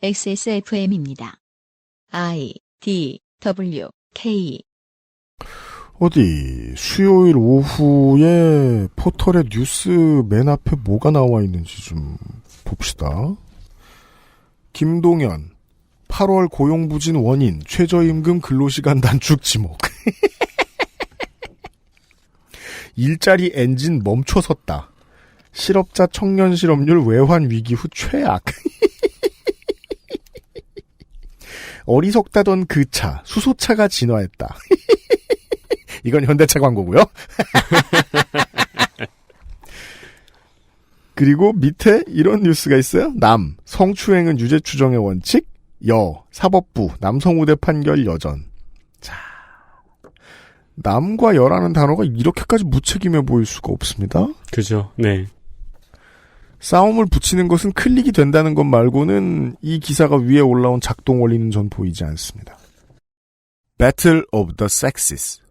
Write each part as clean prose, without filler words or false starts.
XSFM입니다. I, D, W, K. 어디 수요일 오후에 포털의 뉴스 맨 앞에 뭐가 나와 있는지 좀 봅시다. 김동연 8월 고용부진 원인 최저임금 근로시간 단축 지목. 일자리 엔진 멈춰섰다. 실업자 청년 실업률 외환 위기 후 최악. 어리석다던 그 차, 수소차가 진화했다. 이건 현대차 광고고요. 그리고 밑에 이런 뉴스가 있어요. 남, 성추행은 유죄 추정의 원칙. 여, 사법부, 남성우대 판결 여전. 자, 남과 여라는 단어가 이렇게까지 무책임해 보일 수가 없습니다. 그죠, 네. 싸움을 붙이는 것은 클릭이 된다는 것 말고는 이 기사가 위에 올라온 작동 원리는 전 보이지 않습니다. Battle of the Sexes.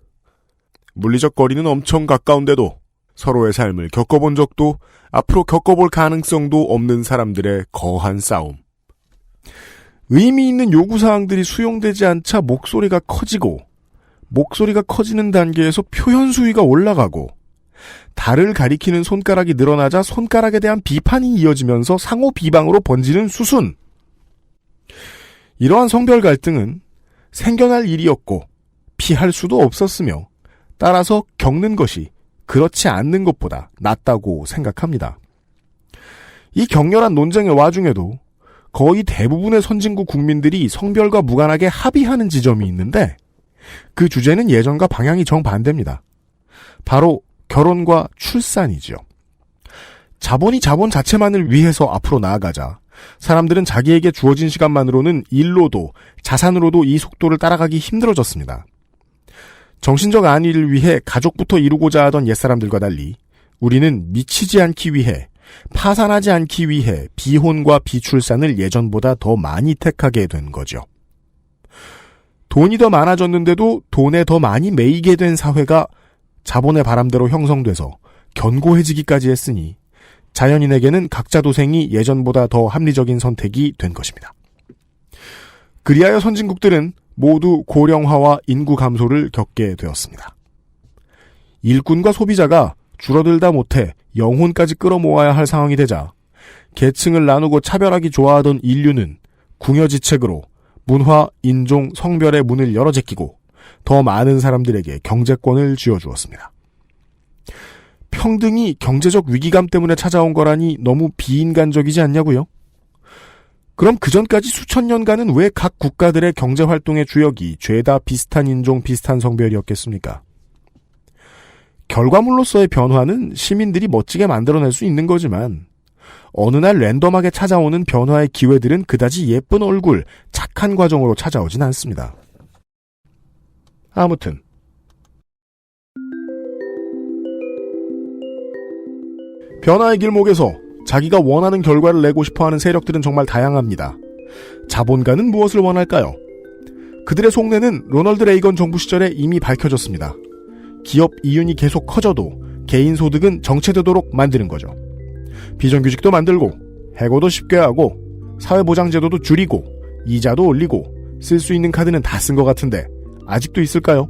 물리적 거리는 엄청 가까운데도 서로의 삶을 겪어본 적도 앞으로 겪어볼 가능성도 없는 사람들의 거한 싸움. 의미 있는 요구사항들이 수용되지 않자 목소리가 커지고 목소리가 커지는 단계에서 표현 수위가 올라가고 달을 가리키는 손가락이 늘어나자 손가락에 대한 비판이 이어지면서 상호 비방으로 번지는 수순. 이러한 성별 갈등은 생겨날 일이었고 피할 수도 없었으며 따라서 겪는 것이 그렇지 않는 것보다 낫다고 생각합니다. 이 격렬한 논쟁의 와중에도 거의 대부분의 선진국 국민들이 성별과 무관하게 합의하는 지점이 있는데 그 주제는 예전과 방향이 정반대입니다. 바로 결혼과 출산이죠. 자본이 자본 자체만을 위해서 앞으로 나아가자 사람들은 자기에게 주어진 시간만으로는 일로도 자산으로도 이 속도를 따라가기 힘들어졌습니다. 정신적 안위를 위해 가족부터 이루고자 하던 옛사람들과 달리 우리는 미치지 않기 위해 파산하지 않기 위해 비혼과 비출산을 예전보다 더 많이 택하게 된 거죠. 돈이 더 많아졌는데도 돈에 더 많이 매이게 된 사회가 자본의 바람대로 형성돼서 견고해지기까지 했으니 자연인에게는 각자 도생이 예전보다 더 합리적인 선택이 된 것입니다. 그리하여 선진국들은 모두 고령화와 인구 감소를 겪게 되었습니다. 일꾼과 소비자가 줄어들다 못해 영혼까지 끌어모아야 할 상황이 되자 계층을 나누고 차별하기 좋아하던 인류는 궁여지책으로 문화, 인종, 성별의 문을 열어 제끼고 더 많은 사람들에게 경제권을 쥐어주었습니다. 평등이 경제적 위기감 때문에 찾아온 거라니 너무 비인간적이지 않냐고요? 그럼 그전까지 수천 년간은 왜 각 국가들의 경제활동의 주역이 죄다 비슷한 인종, 비슷한 성별이었겠습니까? 결과물로서의 변화는 시민들이 멋지게 만들어낼 수 있는 거지만 어느 날 랜덤하게 찾아오는 변화의 기회들은 그다지 예쁜 얼굴, 착한 과정으로 찾아오진 않습니다. 아무튼 변화의 길목에서 자기가 원하는 결과를 내고 싶어하는 세력들은 정말 다양합니다. 자본가는 무엇을 원할까요? 그들의 속내는 로널드 레이건 정부 시절에 이미 밝혀졌습니다. 기업 이윤이 계속 커져도 개인 소득은 정체되도록 만드는 거죠. 비정규직도 만들고 해고도 쉽게 하고 사회보장제도도 줄이고 이자도 올리고 쓸 수 있는 카드는 다 쓴 것 같은데 아직도 있을까요?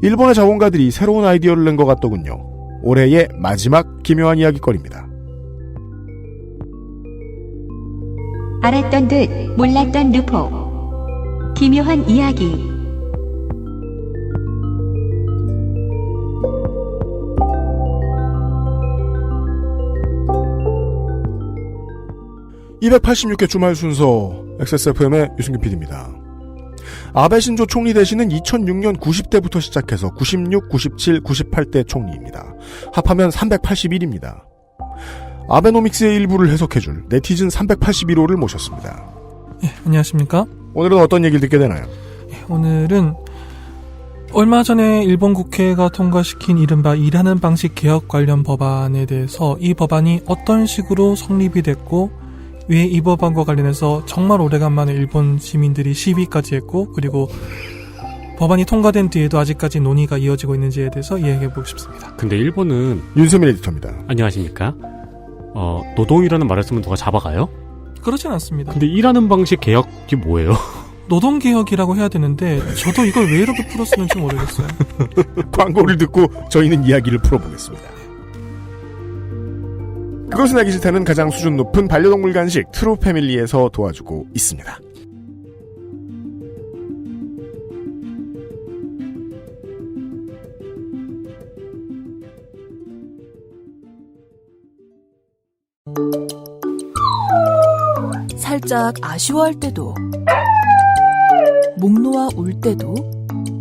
일본의 자본가들이 새로운 아이디어를 낸 것 같더군요. 올해의 마지막 기묘한 이야기거리입니다. 알았던 듯 몰랐던 루포. 기묘한 이야기. (286회) 주말 순서 XSFM의 유승균 PD입니다. 아베 신조 총리 대신은 2006년 90대부터 시작해서 96, 97, 98대 총리입니다. 합하면 381입니다. 아베노믹스의 일부를 해석해줄 네티즌 381호를 모셨습니다. 예, 안녕하십니까? 오늘은 어떤 얘기를 듣게 되나요? 예, 오늘은 얼마 전에 일본 국회가 통과시킨 이른바 일하는 방식 개혁 관련 법안에 대해서 이 법안이 어떤 식으로 성립이 됐고 왜 이 법안과 관련해서 정말 오래간만에 일본 시민들이 시위까지 했고 그리고 법안이 통과된 뒤에도 아직까지 논의가 이어지고 있는지에 대해서 이야기해보고 싶습니다. 근데 일본은 윤세민 에디터입니다. 안녕하십니까? 노동이라는 말을 쓰면 누가 잡아가요? 그렇진 않습니다. 근데 일하는 방식 개혁이 뭐예요? 노동개혁이라고 해야 되는데 저도 이걸 왜 이렇게 풀었는지 모르겠어요. 광고를 듣고 저희는 이야기를 풀어보겠습니다. 그것은 알기 싫다는 가장 수준 높은 반려동물 간식 트루 패밀리에서 도와주고 있습니다. 살짝 아쉬워할 때도, 목 놓아 울 때도,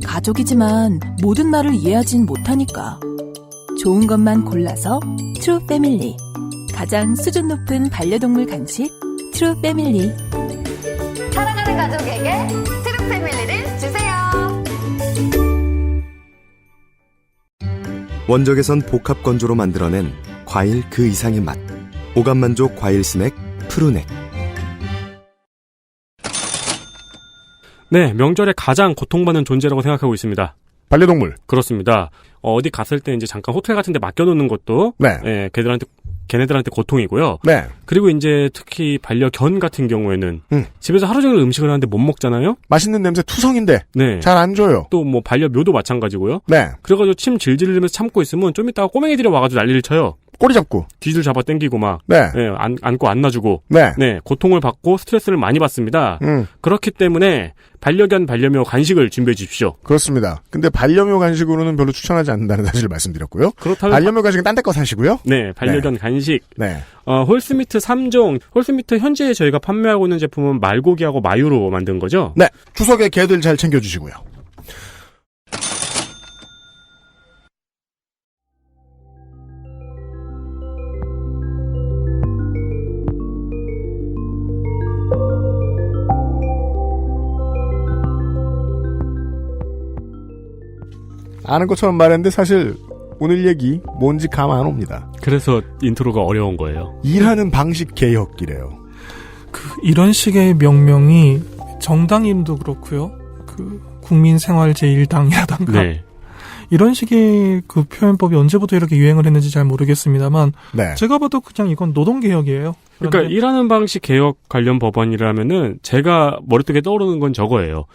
가족이지만 모든 말을 이해하진 못하니까 좋은 것만 골라서 트루 패밀리. 가장 수준 높은 반려동물 간식 트루 패밀리. 사랑하는 가족에게 트루 패밀리를 주세요. 원적에선 복합 건조로 만들어낸 과일 그 이상의 맛. 오감만족 과일 스낵 푸르넥. 네, 명절에 가장 고통받는 존재라고 생각하고 있습니다. 반려동물. 그렇습니다. 어디 갔을 때 이제 잠깐 호텔 같은 데 맡겨놓는 것도 네. 예, 걔네들한테 고통이고요. 네. 그리고 이제 특히 반려견 같은 경우에는 집에서 하루 종일 음식을 하는데 못 먹잖아요. 맛있는 냄새 투성인데 네. 잘 안 줘요. 또 뭐 반려묘도 마찬가지고요. 네. 그래가지고 침 질질 흘리면서 참고 있으면 좀 이따가 꼬맹이들이 와가지고 난리를 쳐요. 꼬리 잡고. 뒤를 잡아 당기고 막. 네. 예, 안고 안놔주고. 네. 네. 고통을 받고 스트레스를 많이 받습니다. 그렇기 때문에 반려견, 반려묘 간식을 준비해 주십시오. 그렇습니다. 근데 반려묘 간식으로는 별로 추천하지 않는다는 사실을 말씀드렸고요. 그렇다면 반려묘 간식은 딴 데 거 사시고요. 네. 반려견 간식. 네. 홀스미트 3종. 홀스미트 현재 저희가 판매하고 있는 제품은 말고기하고 마유로 만든 거죠? 네. 추석에 개들 잘 챙겨주시고요. 아는 것처럼 말했는데 사실 오늘 얘기 뭔지 감 안 옵니다. 그래서 인트로가 어려운 거예요. 일하는 방식 개혁이래요. 이런 식의 명명이 정당 이름도 그렇고요. 국민생활-제1당이라던가 네. 이런 식의 그 표현법이 언제부터 이렇게 유행을 했는지 잘 모르겠습니다만 네. 제가 봐도 그냥 이건 노동개혁이에요. 그러니까 일하는 방식 개혁 관련 법안이라면은 제가 머릿속에 떠오르는 건 저거예요.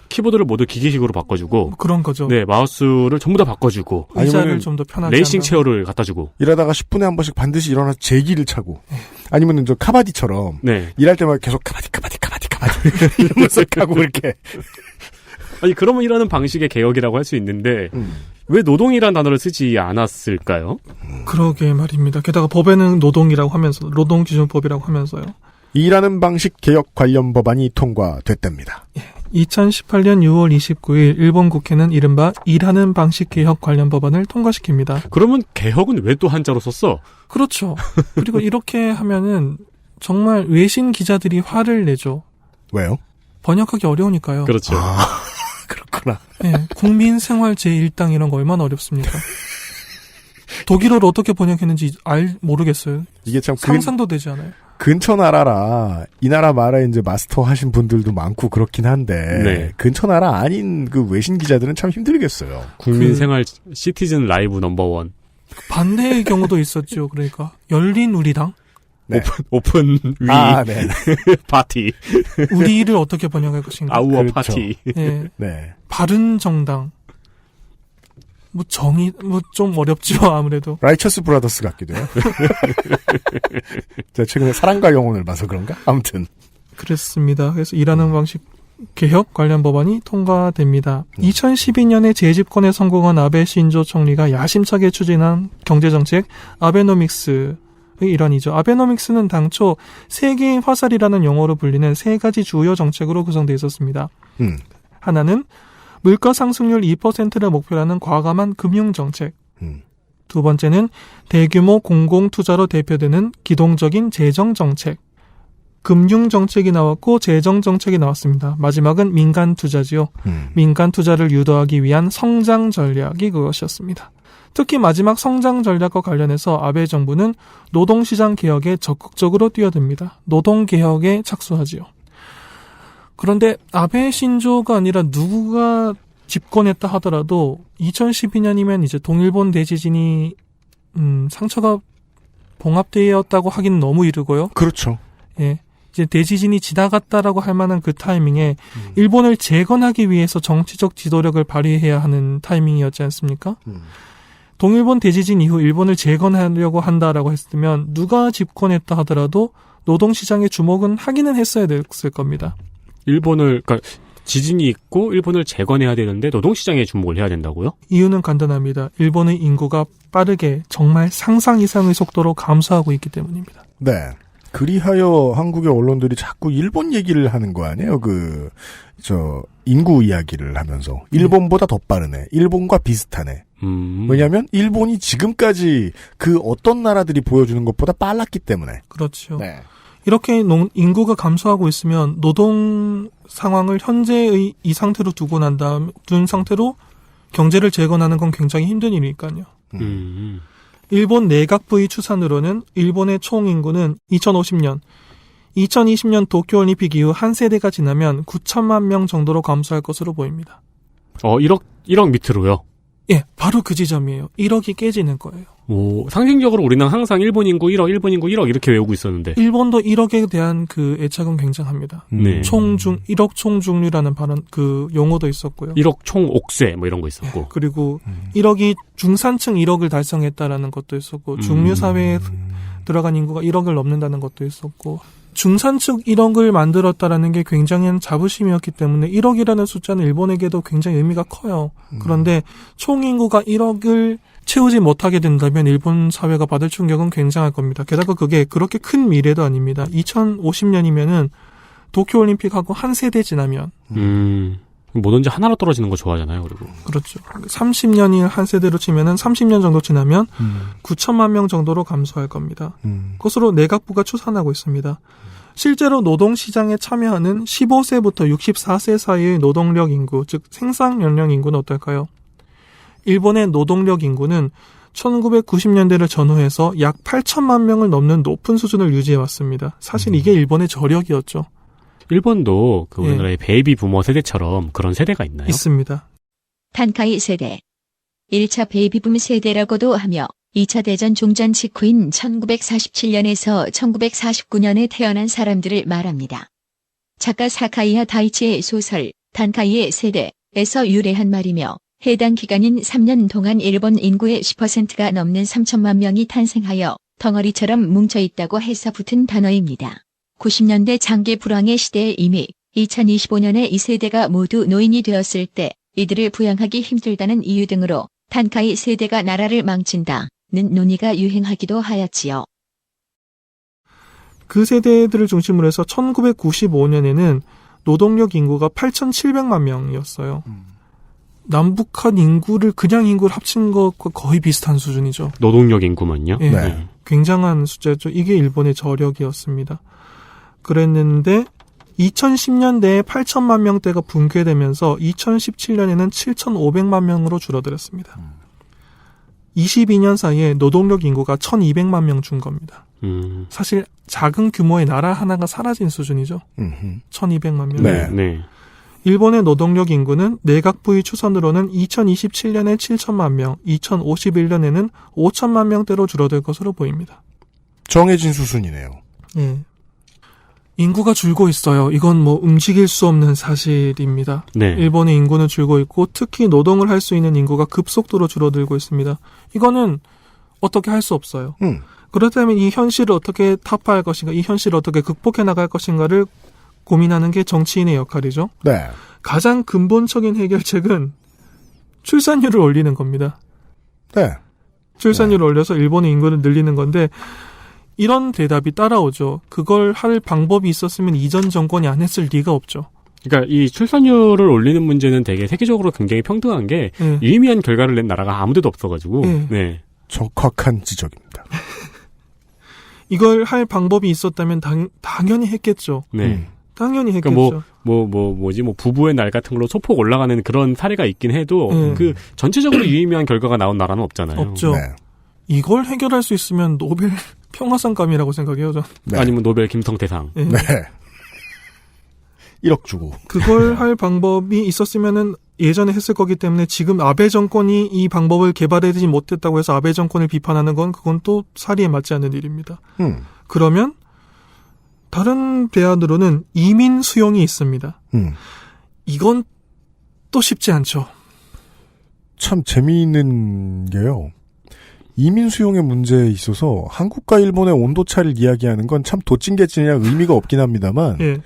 키보드를 모두 기계식으로 바꿔주고 그런 거죠. 네, 마우스를 전부 다 바꿔주고 의자를 좀 더 편하게 레이싱 한다고. 체어를 갖다주고 일하다가 10분에 한 번씩 반드시 일어나서 제기를 차고 아니면은 저 카바디처럼 네. 일할 때마다 계속 카바디 이러면서 가고 그렇게. 아니 그러면 일하는 방식의 개혁이라고 할 수 있는데 왜 노동이란 단어를 쓰지 않았을까요? 그러게 말입니다. 게다가 법에는 노동이라고 하면서 노동기준법이라고 하면서요. 일하는 방식 개혁 관련 법안이 통과됐답니다. 2018년 6월 29일 일본 국회는 이른바 일하는 방식 개혁 관련 법안을 통과시킵니다. 그러면 개혁은 왜 또 한자로 썼어? 그렇죠. 그리고 이렇게 하면은 정말 외신 기자들이 화를 내죠. 왜요? 번역하기 어려우니까요. 그렇죠. 그렇구나. 네, 국민생활 제1당 이런 거 얼마나 어렵습니까? 독일어로 어떻게 번역했는지 모르겠어요. 이게 참 상상도 되지 않아요. 근처 나라라 이 나라 말에 이제 마스터 하신 분들도 많고 그렇긴 한데 네. 근처 나라 아닌 그 외신 기자들은 참 힘들겠어요. 국민생활 시티즌 라이브 넘버원. 반대의 경우도 있었죠. 그러니까 열린 우리당, 네. 오픈 위 네. 파티. 우리를 어떻게 번역할 것인가. 아우어 그렇죠. 파티. 네. 네. 바른 정당. 좀 어렵죠, 아무래도. 라이처스 브라더스 같기도 해요. 제가 최근에 사랑과 영혼을 봐서 그런가? 아무튼. 그렇습니다. 그래서 일하는 방식 개혁 관련 법안이 통과됩니다. 2012년에 재집권에 성공한 아베 신조 총리가 야심차게 추진한 경제정책 아베노믹스의 일환이죠. 아베노믹스는 당초 세계의 화살이라는 용어로 불리는 세 가지 주요 정책으로 구성되어 있었습니다. 하나는 물가 상승률 2%를 목표로 하는 과감한 금융정책. 두 번째는 대규모 공공투자로 대표되는 기동적인 재정정책. 금융정책이 나왔고 재정정책이 나왔습니다. 마지막은 민간투자지요. 민간투자를 유도하기 위한 성장 전략이 그것이었습니다. 특히 마지막 성장 전략과 관련해서 아베 정부는 노동시장 개혁에 적극적으로 뛰어듭니다. 노동개혁에 착수하지요. 그런데 아베 신조가 아니라 누구가 집권했다 하더라도 2012년이면 이제 동일본 대지진이 상처가 봉합되었다고 하긴 너무 이르고요. 그렇죠. 예. 이제 대지진이 지나갔다라고 할 만한 그 타이밍에 일본을 재건하기 위해서 정치적 지도력을 발휘해야 하는 타이밍이었지 않습니까? 동일본 대지진 이후 일본을 재건하려고 한다라고 했으면 누가 집권했다 하더라도 노동시장의 주목은 하기는 했어야 됐을 겁니다. 그러니까 지진이 있고 일본을 재건해야 되는데 노동시장에 주목을 해야 된다고요? 이유는 간단합니다. 일본의 인구가 빠르게 정말 상상 이상의 속도로 감소하고 있기 때문입니다. 네. 그리하여 한국의 언론들이 자꾸 일본 얘기를 하는 거 아니에요? 인구 이야기를 하면서. 일본보다 더 빠르네. 일본과 비슷하네. 왜냐하면 일본이 지금까지 그 어떤 나라들이 보여주는 것보다 빨랐기 때문에. 그렇죠. 네. 이렇게 인구가 감소하고 있으면 노동 상황을 현재의 이 상태로 둔 상태로 경제를 재건하는 건 굉장히 힘든 일이니까요. 일본 내각부의 추산으로는 일본의 총 인구는 2050년, 2020년 도쿄올림픽 이후 한 세대가 지나면 9천만 명 정도로 감소할 것으로 보입니다. 1억 밑으로요? 예, 바로 그 지점이에요. 1억이 깨지는 거예요. 오, 상징적으로 우리는 항상 일본 인구 1억 이렇게 외우고 있었는데. 일본도 1억에 대한 그 애착은 굉장합니다. 네. 1억 총중류라는 그 용어도 있었고요. 1억 총옥세 뭐 이런 거 있었고. 예, 그리고 1억이 중산층 1억을 달성했다라는 것도 있었고, 중류사회에 들어간 인구가 1억을 넘는다는 것도 있었고, 중산층 1억을 만들었다라는 게 굉장한 자부심이었기 때문에 1억이라는 숫자는 일본에게도 굉장히 의미가 커요. 그런데 총 인구가 1억을 채우지 못하게 된다면 일본 사회가 받을 충격은 굉장할 겁니다. 게다가 그게 그렇게 큰 미래도 아닙니다. 2050년이면은 도쿄올림픽하고 한 세대 지나면. 뭐든지 하나로 떨어지는 거 좋아하잖아요, 그리고. 그렇죠. 30년이 한 세대로 치면은 30년 정도 지나면 9천만 명 정도로 감소할 겁니다. 그것으로 내각부가 추산하고 있습니다. 실제로 노동시장에 참여하는 15세부터 64세 사이의 노동력 인구, 즉 생산 연령 인구는 어떨까요? 일본의 노동력 인구는 1990년대를 전후해서 약 8천만 명을 넘는 높은 수준을 유지해왔습니다. 사실 이게 일본의 저력이었죠. 일본도 우리나라의 베이비 부머 세대처럼 그런 세대가 있나요? 있습니다. 단카이 세대. 1차 베이비붐 세대라고도 하며 2차 대전 종전 직후인 1947년에서 1949년에 태어난 사람들을 말합니다. 작가 사카이하 다이치의 소설 단카이의 세대에서 유래한 말이며 해당 기간인 3년 동안 일본 인구의 10%가 넘는 3천만 명이 탄생하여 덩어리처럼 뭉쳐있다고 해서 붙은 단어입니다. 90년대 장기 불황의 시대에 이미 2025년에 이 세대가 모두 노인이 되었을 때 이들을 부양하기 힘들다는 이유 등으로 단카이 세대가 나라를 망친다는 논의가 유행하기도 하였지요. 그 세대들을 중심으로 해서 1995년에는 노동력 인구가 8,700만 명이었어요. 남북한 인구를 그냥 인구를 합친 것과 거의 비슷한 수준이죠. 노동력 인구만요? 예, 네. 굉장한 숫자죠. 이게 일본의 저력이었습니다. 그랬는데 2010년대에 8천만 명대가 붕괴되면서 2017년에는 7,500만 명으로 줄어들었습니다. 22년 사이에 노동력 인구가 1,200만 명 준 겁니다. 사실 작은 규모의 나라 하나가 사라진 수준이죠. 1,200만 명. 네. 네. 일본의 노동력 인구는 내각부의 추산으로는 2027년에 7천만 명, 2051년에는 5천만 명대로 줄어들 것으로 보입니다. 정해진 수순이네요. 예. 인구가 줄고 있어요. 이건 뭐 움직일 수 없는 사실입니다. 네. 일본의 인구는 줄고 있고 특히 노동을 할 수 있는 인구가 급속도로 줄어들고 있습니다. 이거는 어떻게 할 수 없어요. 그렇다면 이 현실을 어떻게 타파할 것인가, 이 현실을 어떻게 극복해 나갈 것인가를 고민하는 게 정치인의 역할이죠. 네. 가장 근본적인 해결책은 출산율을 올리는 겁니다. 네. 출산율을 올려서 일본의 인구를 늘리는 건데 이런 대답이 따라오죠. 그걸 할 방법이 있었으면 이전 정권이 안 했을 리가 없죠. 그러니까 이 출산율을 올리는 문제는 되게 세계적으로 굉장히 평등한 게 유의미한 결과를 낸 나라가 아무데도 없어가지고. 네. 적확한 지적입니다. 이걸 할 방법이 있었다면 당연히 했겠죠. 네. 당연히 했겠죠. 그러니까 부부의 날 같은 걸로 소폭 올라가는 그런 사례가 있긴 해도 그 전체적으로 유의미한 결과가 나온 나라는 없잖아요. 없죠. 네. 이걸 해결할 수 있으면 노벨 평화상감이라고 생각해요. 저. 네. 아니면 노벨 김성태상. 네. 네. 1억 주고. 그걸 할 방법이 있었으면은 예전에 했을 거기 때문에 지금 아베 정권이 이 방법을 개발해내지 못했다고 해서 아베 정권을 비판하는 건 그건 또 사리에 맞지 않는 일입니다. 그러면 다른 대안으로는 이민 수용이 있습니다. 이건 또 쉽지 않죠. 참 재미있는 게요. 이민 수용의 문제에 있어서 한국과 일본의 온도차를 이야기하는 건 참 도찐개찐이라 의미가 없긴 합니다만 예.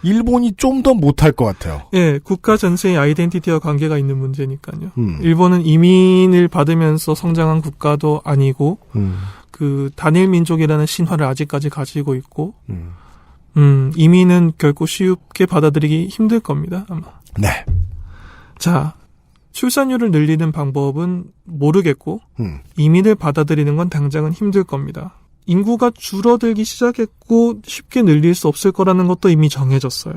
일본이 좀 더 못할 것 같아요. 예, 국가 전체의 아이덴티티와 관계가 있는 문제니까요. 일본은 이민을 받으면서 성장한 국가도 아니고 그 단일 민족이라는 신화를 아직까지 가지고 있고 이민은 결코 쉽게 받아들이기 힘들 겁니다. 아마. 네. 자, 출산율을 늘리는 방법은 모르겠고 이민을 받아들이는 건 당장은 힘들 겁니다. 인구가 줄어들기 시작했고 쉽게 늘릴 수 없을 거라는 것도 이미 정해졌어요.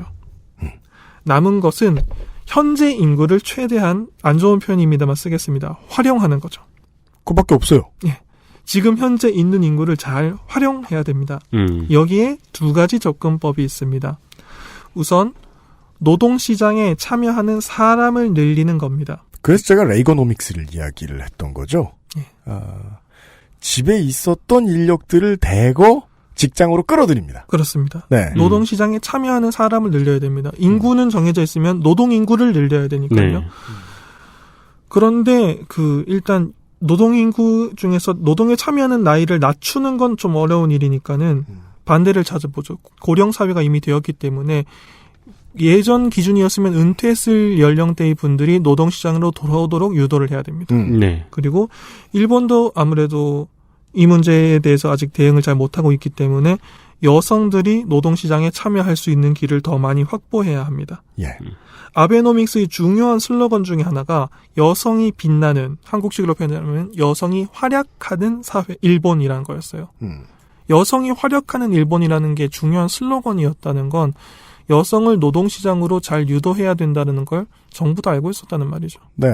남은 것은 현재 인구를 최대한 안 좋은 표현입니다만 쓰겠습니다. 활용하는 거죠. 그밖에 없어요. 예. 지금 현재 있는 인구를 잘 활용해야 됩니다. 여기에 두 가지 접근법이 있습니다. 우선 노동시장에 참여하는 사람을 늘리는 겁니다. 그래서 제가 레이거노믹스를 이야기를 했던 거죠. 예. 집에 있었던 인력들을 대거 직장으로 끌어들입니다. 그렇습니다. 네. 노동시장에 참여하는 사람을 늘려야 됩니다. 인구는 정해져 있으면 노동인구를 늘려야 되니까요. 네. 그런데 일단 노동인구 중에서 노동에 참여하는 나이를 낮추는 건 좀 어려운 일이니까는 반대를 찾아보죠. 고령사회가 이미 되었기 때문에 예전 기준이었으면 은퇴했을 연령대의 분들이 노동시장으로 돌아오도록 유도를 해야 됩니다. 네. 그리고 일본도 아무래도 이 문제에 대해서 아직 대응을 잘 못하고 있기 때문에 여성들이 노동시장에 참여할 수 있는 길을 더 많이 확보해야 합니다. 예. 아베노믹스의 중요한 슬로건 중에 하나가 여성이 빛나는, 한국식으로 표현하면 여성이 활약하는 사회, 일본이라는 거였어요. 여성이 활약하는 일본이라는 게 중요한 슬로건이었다는 건 여성을 노동시장으로 잘 유도해야 된다는 걸 정부도 알고 있었다는 말이죠. 네.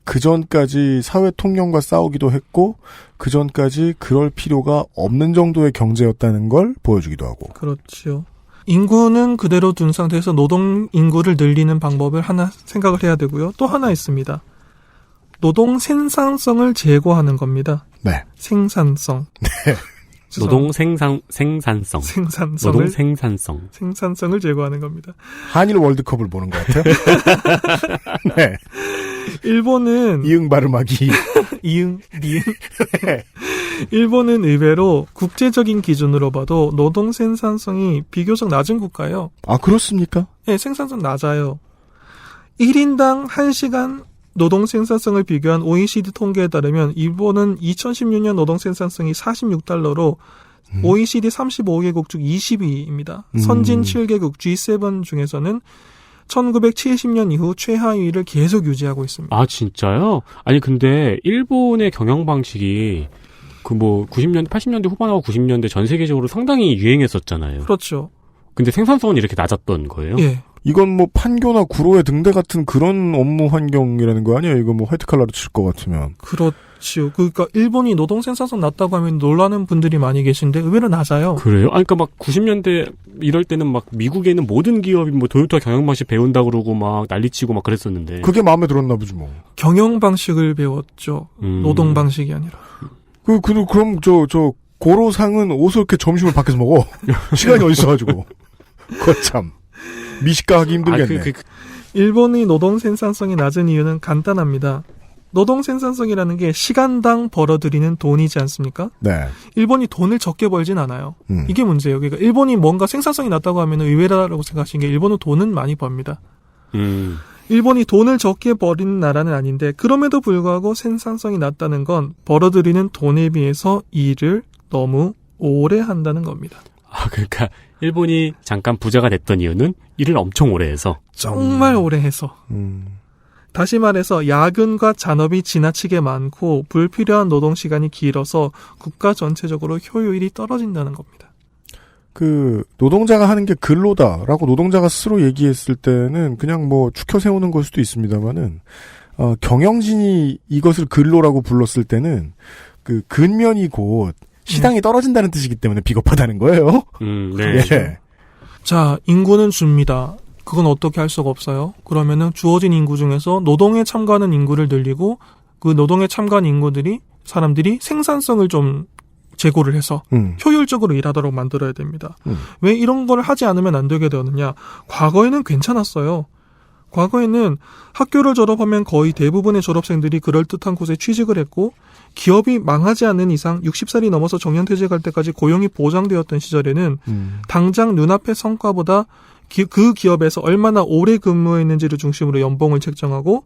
그 전까지 사회 통념과 싸우기도 했고, 그 전까지 그럴 필요가 없는 정도의 경제였다는 걸 보여주기도 하고. 그렇죠. 인구는 그대로 둔 상태에서 노동 인구를 늘리는 방법을 하나 생각을 해야 되고요. 또 하나 있습니다. 노동 생산성을 제고하는 겁니다. 네. 생산성. 네. 노동 생산성. 노동 생산성을 제고하는 겁니다. 한일 월드컵을 보는 것 같아요. 네. 일본은 이응 발음하기. 니은. 일본은 의외로 국제적인 기준으로 봐도 노동 생산성이 비교적 낮은 국가예요. 아, 그렇습니까? 네, 생산성 낮아요. 1인당 1시간 노동 생산성을 비교한 OECD 통계에 따르면 일본은 2016년 노동 생산성이 $46로 OECD 35개국 중 20위입니다. 선진 7개국 G7 중에서는 1970년 이후 최하위를 계속 유지하고 있습니다. 아, 진짜요? 아니, 근데 일본의 경영 방식이 90년대, 80년대 후반하고 90년대 전 세계적으로 상당히 유행했었잖아요. 그렇죠. 근데 생산성은 이렇게 낮았던 거예요? 예. 이건 판교나 구로의 등대 같은 그런 업무 환경이라는 거 아니에요? 이거 화이트 칼라로 칠 것 같으면. 그렇죠. 그러니까 일본이 노동 생산성 낮다고 하면 놀라는 분들이 많이 계신데 의외로 낮아요. 그래요? 아니, 그러니까 90년대 이럴 때는 미국에 있는 모든 기업이 토요타 경영 방식 배운다 그러고 난리치고 그랬었는데. 그게 마음에 들었나 보지 뭐. 경영 방식을 배웠죠. 노동 방식이 아니라. 그럼 고로상은 옷을 이렇게 점심을 밖에서 먹어. 시간이 어디 있어가지고. 거참. 미식가 하기 힘들겠네. 일본의 노동 생산성이 낮은 이유는 간단합니다. 노동 생산성이라는 게 시간당 벌어들이는 돈이지 않습니까? 네. 일본이 돈을 적게 벌진 않아요. 이게 문제예요. 그러니까 일본이 뭔가 생산성이 낮다고 하면 의외라고 생각하시는 게 일본은 돈은 많이 법니다. 일본이 돈을 적게 버리는 나라는 아닌데 그럼에도 불구하고 생산성이 낮다는 건 벌어들이는 돈에 비해서 일을 너무 오래 한다는 겁니다. 아, 그러니까 일본이 잠깐 부자가 됐던 이유는 일을 엄청 오래 해서. 정말 오래 해서. 다시 말해서 야근과 잔업이 지나치게 많고 불필요한 노동시간이 길어서 국가 전체적으로 효율이 떨어진다는 겁니다. 노동자가 하는 게 근로다라고 노동자가 스스로 얘기했을 때는 그냥 축혀 세우는 걸 수도 있습니다만은, 경영진이 이것을 근로라고 불렀을 때는 근면이 곧 시당이 떨어진다는 뜻이기 때문에 비겁하다는 거예요. 네. 예. 자, 인구는 줍니다. 그건 어떻게 할 수가 없어요. 그러면은 주어진 인구 중에서 노동에 참가하는 인구를 늘리고 그 노동에 참가한 사람들이 생산성을 좀 재고를 해서 효율적으로 일하도록 만들어야 됩니다. 왜 이런 걸 하지 않으면 안 되게 되었느냐? 과거에는 괜찮았어요. 과거에는 학교를 졸업하면 거의 대부분의 졸업생들이 그럴듯한 곳에 취직을 했고 기업이 망하지 않는 이상 60살이 넘어서 정년퇴직할 때까지 고용이 보장되었던 시절에는 당장 눈앞의 성과보다 그 기업에서 얼마나 오래 근무했는지를 중심으로 연봉을 책정하고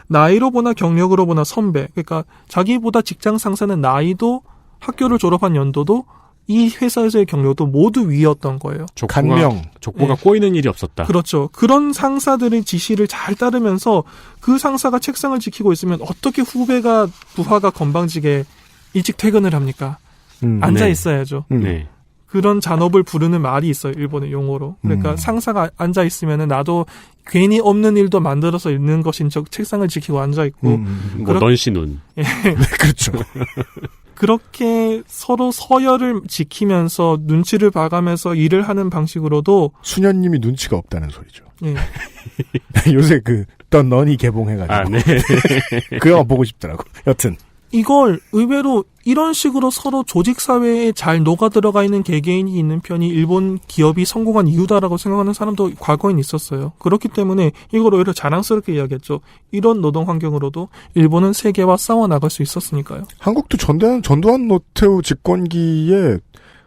나이로 보나 경력으로 보나 선배, 그러니까 자기보다 직장 상사는 나이도 학교를 졸업한 연도도 이 회사에서의 경력도 모두 위였던 거예요. 족보가 꼬이는 일이 없었다. 그렇죠. 그런 상사들의 지시를 잘 따르면서 그 상사가 책상을 지키고 있으면 어떻게 후배가 부하가 건방지게 일찍 퇴근을 합니까? 앉아 있어야죠. 네. 그런 잔업을 부르는 말이 있어요. 일본의 용어로. 그러니까 상사가 앉아 있으면은 나도 괜히 없는 일도 만들어서 있는 것인 척 책상을 지키고 앉아 있고. 뭐 넌시눈. 예. 네, 그렇죠. 그렇게 서로 서열을 지키면서 눈치를 봐가면서 일을 하는 방식으로도 수녀님이 눈치가 없다는 소리죠. 예. 요새 던 너니 개봉해가지고 네. 그 영화 보고 싶더라고. 여튼 이걸 의외로 이런 식으로 서로 조직사회에 잘 녹아들어가 있는 개개인이 있는 편이 일본 기업이 성공한 이유다라고 생각하는 사람도 과거엔 있었어요. 그렇기 때문에 이걸 오히려 자랑스럽게 이야기했죠. 이런 노동 환경으로도 일본은 세계와 싸워나갈 수 있었으니까요. 한국도 전두환 노태우 집권기에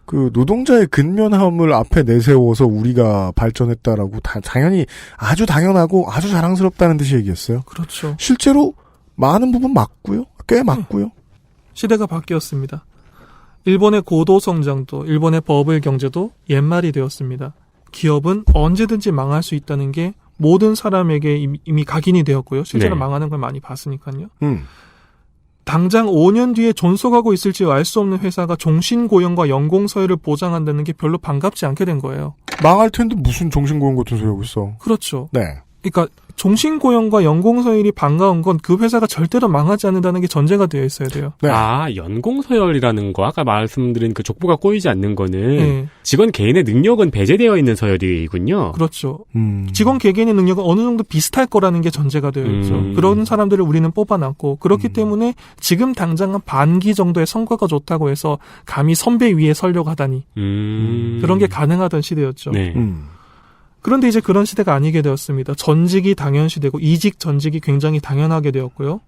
그 노동자의 근면함을 앞에 내세워서 우리가 발전했다라고 당연히 아주 당연하고 아주 자랑스럽다는 듯이 얘기했어요. 그렇죠. 실제로 많은 부분 맞고요. 꽤 맞고요. 시대가 바뀌었습니다. 일본의 고도 성장도, 일본의 버블 경제도 옛말이 되었습니다. 기업은 언제든지 망할 수 있다는 게 모든 사람에게 이미 각인이 되었고요. 실제로 네. 망하는 걸 많이 봤으니까요. 당장 5년 뒤에 존속하고 있을지 알 수 없는 회사가 종신고용과 연공서열을 보장한다는 게 별로 반갑지 않게 된 거예요. 망할 텐데 무슨 종신고용 같은 소리 하고 있어. 그렇죠. 네. 그러니까 종신고용과 연공서열이 반가운 건 그 회사가 절대로 망하지 않는다는 게 전제가 되어 있어야 돼요. 네. 아, 연공서열이라는 거, 아까 말씀드린 그 족보가 꼬이지 않는 거는 네. 직원 개인의 능력은 배제되어 있는 서열이군요. 그렇죠. 직원 개개인의 능력은 어느 정도 비슷할 거라는 게 전제가 되어 있죠. 그런 사람들을 우리는 뽑아놨고 그렇기 때문에 지금 당장 한 반기 정도의 성과가 좋다고 해서 감히 선배 위에 서려고 하다니 그런 게 가능하던 시대였죠. 네. 그런데 이제 그런 시대가 아니게 되었습니다. 전직이 당연시되고 이직 전직이 굉장히 당연하게 되었고요.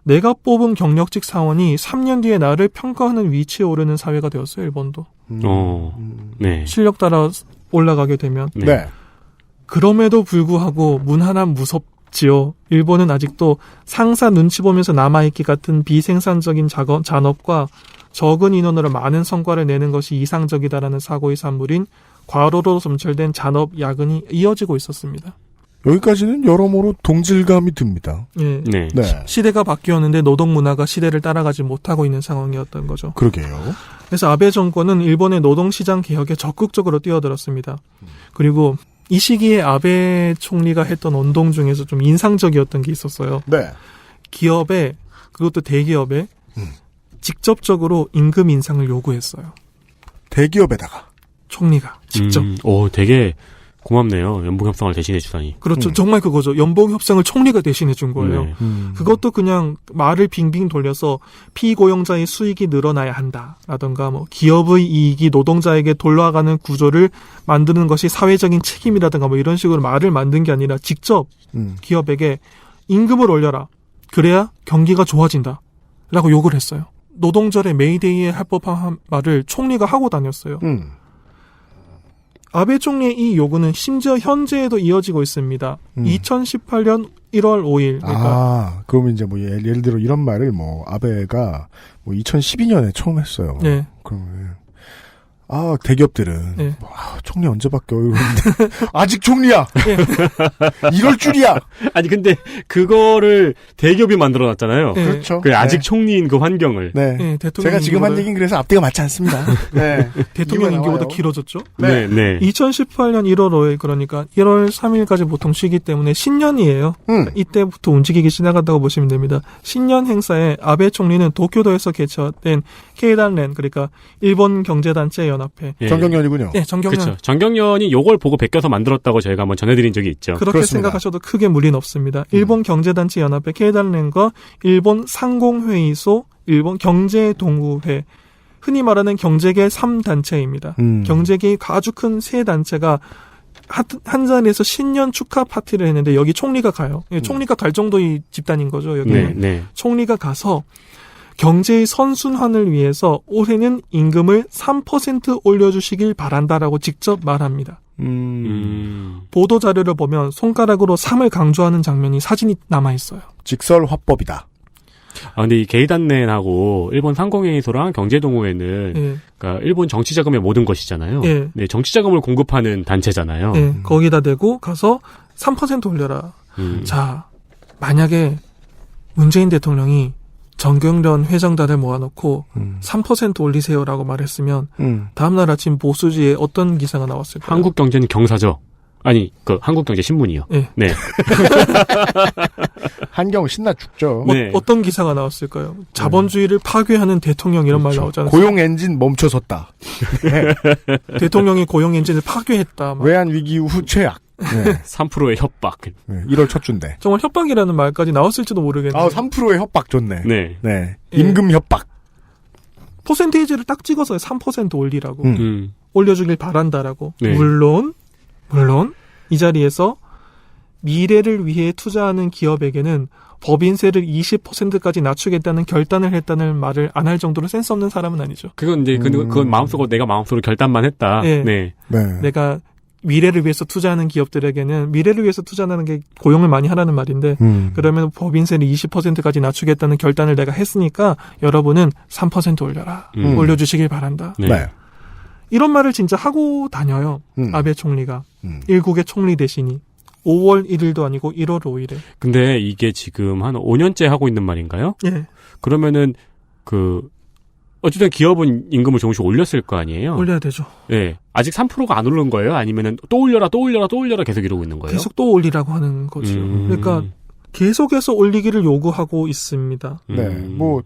내가 뽑은 경력직 사원이 3년 뒤에 나를 평가하는 위치에 오르는 사회가 되었어요. 일본도. 네. 실력 따라 올라가게 되면. 네. 네. 그럼에도 불구하고 문화는 무섭지요. 일본은 아직도 상사 눈치 보면서 남아있기 같은 비생산적인 잔업과 적은 인원으로 많은 성과를 내는 것이 이상적이다라는 사고의 산물인 과로로 점철된 잔업 야근이 이어지고 있었습니다. 여기까지는 여러모로 동질감이 듭니다. 예. 네. 네. 시대가 바뀌었는데 노동 문화가 시대를 따라가지 못하고 있는 상황이었던 거죠. 그러게요. 그래서 아베 정권은 일본의 노동시장 개혁에 적극적으로 뛰어들었습니다. 그리고 이 시기에 아베 총리가 했던 운동 중에서 좀 인상적이었던 게 있었어요. 네. 기업에, 그것도 대기업에 직접적으로 임금 인상을 요구했어요. 대기업에다가. 총리가 직접. 되게 고맙네요. 연봉 협상을 대신해 주다니. 그렇죠. 정말 그거죠. 연봉 협상을 총리가 대신해 준 거예요. 네. 그것도 그냥 말을 빙빙 돌려서 피고용자의 수익이 늘어나야 한다라던가 뭐 기업의 이익이 노동자에게 돌아가는 구조를 만드는 것이 사회적인 책임이라든가 뭐 이런 식으로 말을 만든 게 아니라 직접 기업에게 임금을 올려라. 그래야 경기가 좋아진다. 라고 욕을 했어요. 노동절에 메이데이에 할 법한 말을 총리가 하고 다녔어요. 아베 총리의 이 요구는 심지어 현재에도 이어지고 있습니다. 2018년 1월 5일. 그러니까 그러면 이제 뭐 예를 들어 이런 말을 뭐 아베가 뭐 2012년에 처음 했어요. 네. 그러면 대기업들은 네. 총리 언제 바뀌어 이러는데 아직 총리야. 네. 이럴 줄이야. 아니 근데 그거를 대기업이 만들어놨잖아요. 네. 그렇죠. 그 아직 네. 총리인 그 환경을. 네. 네, 대통령 제가 지금 한 얘기는 그래서 앞뒤가 맞지 않습니다. 네. 대통령 이유가 임기보다 나와요. 길어졌죠. 네. 네. 2018년 1월 5일 그러니까 1월 3일까지 보통 쉬기 때문에 신년이에요. 이때부터 움직이기 시작한다고 보시면 됩니다. 신년 행사에 아베 총리는 도쿄도에서 개최된 케이단렌 그러니까 일본 경제단체 연합회. 예. 정경련이군요. 네, 정경련. 그렇죠. 정경련이 요걸 보고 베껴서 만들었다고 저희가 한번 전해드린 적이 있죠. 그렇게 그렇습니다. 생각하셔도 크게 무리는 없습니다. 일본 경제단체 연합회 케이단렌과 일본 상공회의소, 일본 경제동우회 흔히 말하는 경제계 3단체입니다. 경제계의 아주 큰 세 단체가 한 자리에서 신년 축하 파티를 했는데 여기 총리가 가요. 총리가 갈 정도의 집단인 거죠. 여기 네, 네. 총리가 가서 경제의 선순환을 위해서 올해는 임금을 3% 올려주시길 바란다라고 직접 말합니다. 보도 자료를 보면 손가락으로 3을 강조하는 장면이 사진이 남아 있어요. 직설 화법이다. 아, 근데 이 게이단넨하고 일본 상공회의소랑 경제동호회는 예. 그러니까 일본 정치 자금의 모든 것이잖아요. 예. 네, 정치 자금을 공급하는 단체잖아요. 예, 거기다 대고 가서 3% 올려라. 자, 만약에 문재인 대통령이 정경련 회장단을 모아놓고 3% 올리세요라고 말했으면 다음날 아침 보수지에 어떤 기사가 나왔을까요? 한국경제는 경사죠. 아니, 한국경제신문이요. 예. 네. 한경 신나 죽죠. 네. 어떤 기사가 나왔을까요? 자본주의를 파괴하는 대통령 이런 말 나오잖아요. 고용 엔진 멈춰섰다. 대통령이 고용 엔진을 파괴했다. 막. 외환 위기 후 최악. 네. 3%의 협박. 네. 1월 첫 주인데. 정말 협박이라는 말까지 나왔을지도 모르겠네요. 3%의 협박 좋네. 네. 네. 예. 임금 협박. 퍼센테이지를 딱 찍어서 3% 올리라고. 음. 올려주길 바란다라고. 네. 물론 이 자리에서 미래를 위해 투자하는 기업에게는 법인세를 20%까지 낮추겠다는 결단을 했다는 말을 안 할 정도로 센스 없는 사람은 아니죠. 그건 이제 그건 내가 마음속으로 결단만 했다. 예. 네. 네. 내가 미래를 위해서 투자하는 기업들에게는 미래를 위해서 투자하는 게 고용을 많이 하라는 말인데 그러면 법인세를 20%까지 낮추겠다는 결단을 내가 했으니까 여러분은 3% 올려라. 올려주시길 바란다. 네. 네. 이런 말을 진짜 하고 다녀요. 아베 총리가. 일국의 총리 대신이. 5월 1일도 아니고 1월 5일에. 근데 이게 지금 한 5년째 하고 있는 말인가요? 예. 그러면은 어쨌든 기업은 임금을 조금씩 올렸을 거 아니에요? 올려야 되죠. 예. 아직 3%가 안 오른 거예요? 아니면은 또 올려라 계속 이러고 있는 거예요? 계속 또 올리라고 하는 거죠. 그러니까 계속해서 올리기를 요구하고 있습니다. 네. 뭐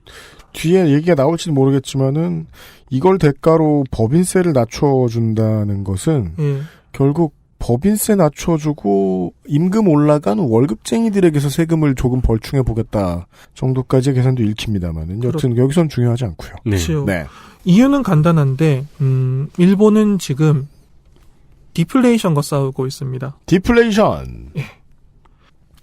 뒤에 얘기가 나올지는 모르겠지만은 이걸 대가로 법인세를 낮춰준다는 것은 예. 결국 법인세 낮춰주고 임금 올라간 월급쟁이들에게서 세금을 조금 벌충해보겠다 정도까지의 계산도 읽힙니다만은 여튼 여기선 중요하지 않고요. 네. 그렇죠. 네. 이유는 간단한데 일본은 지금 디플레이션과 싸우고 있습니다. 디플레이션.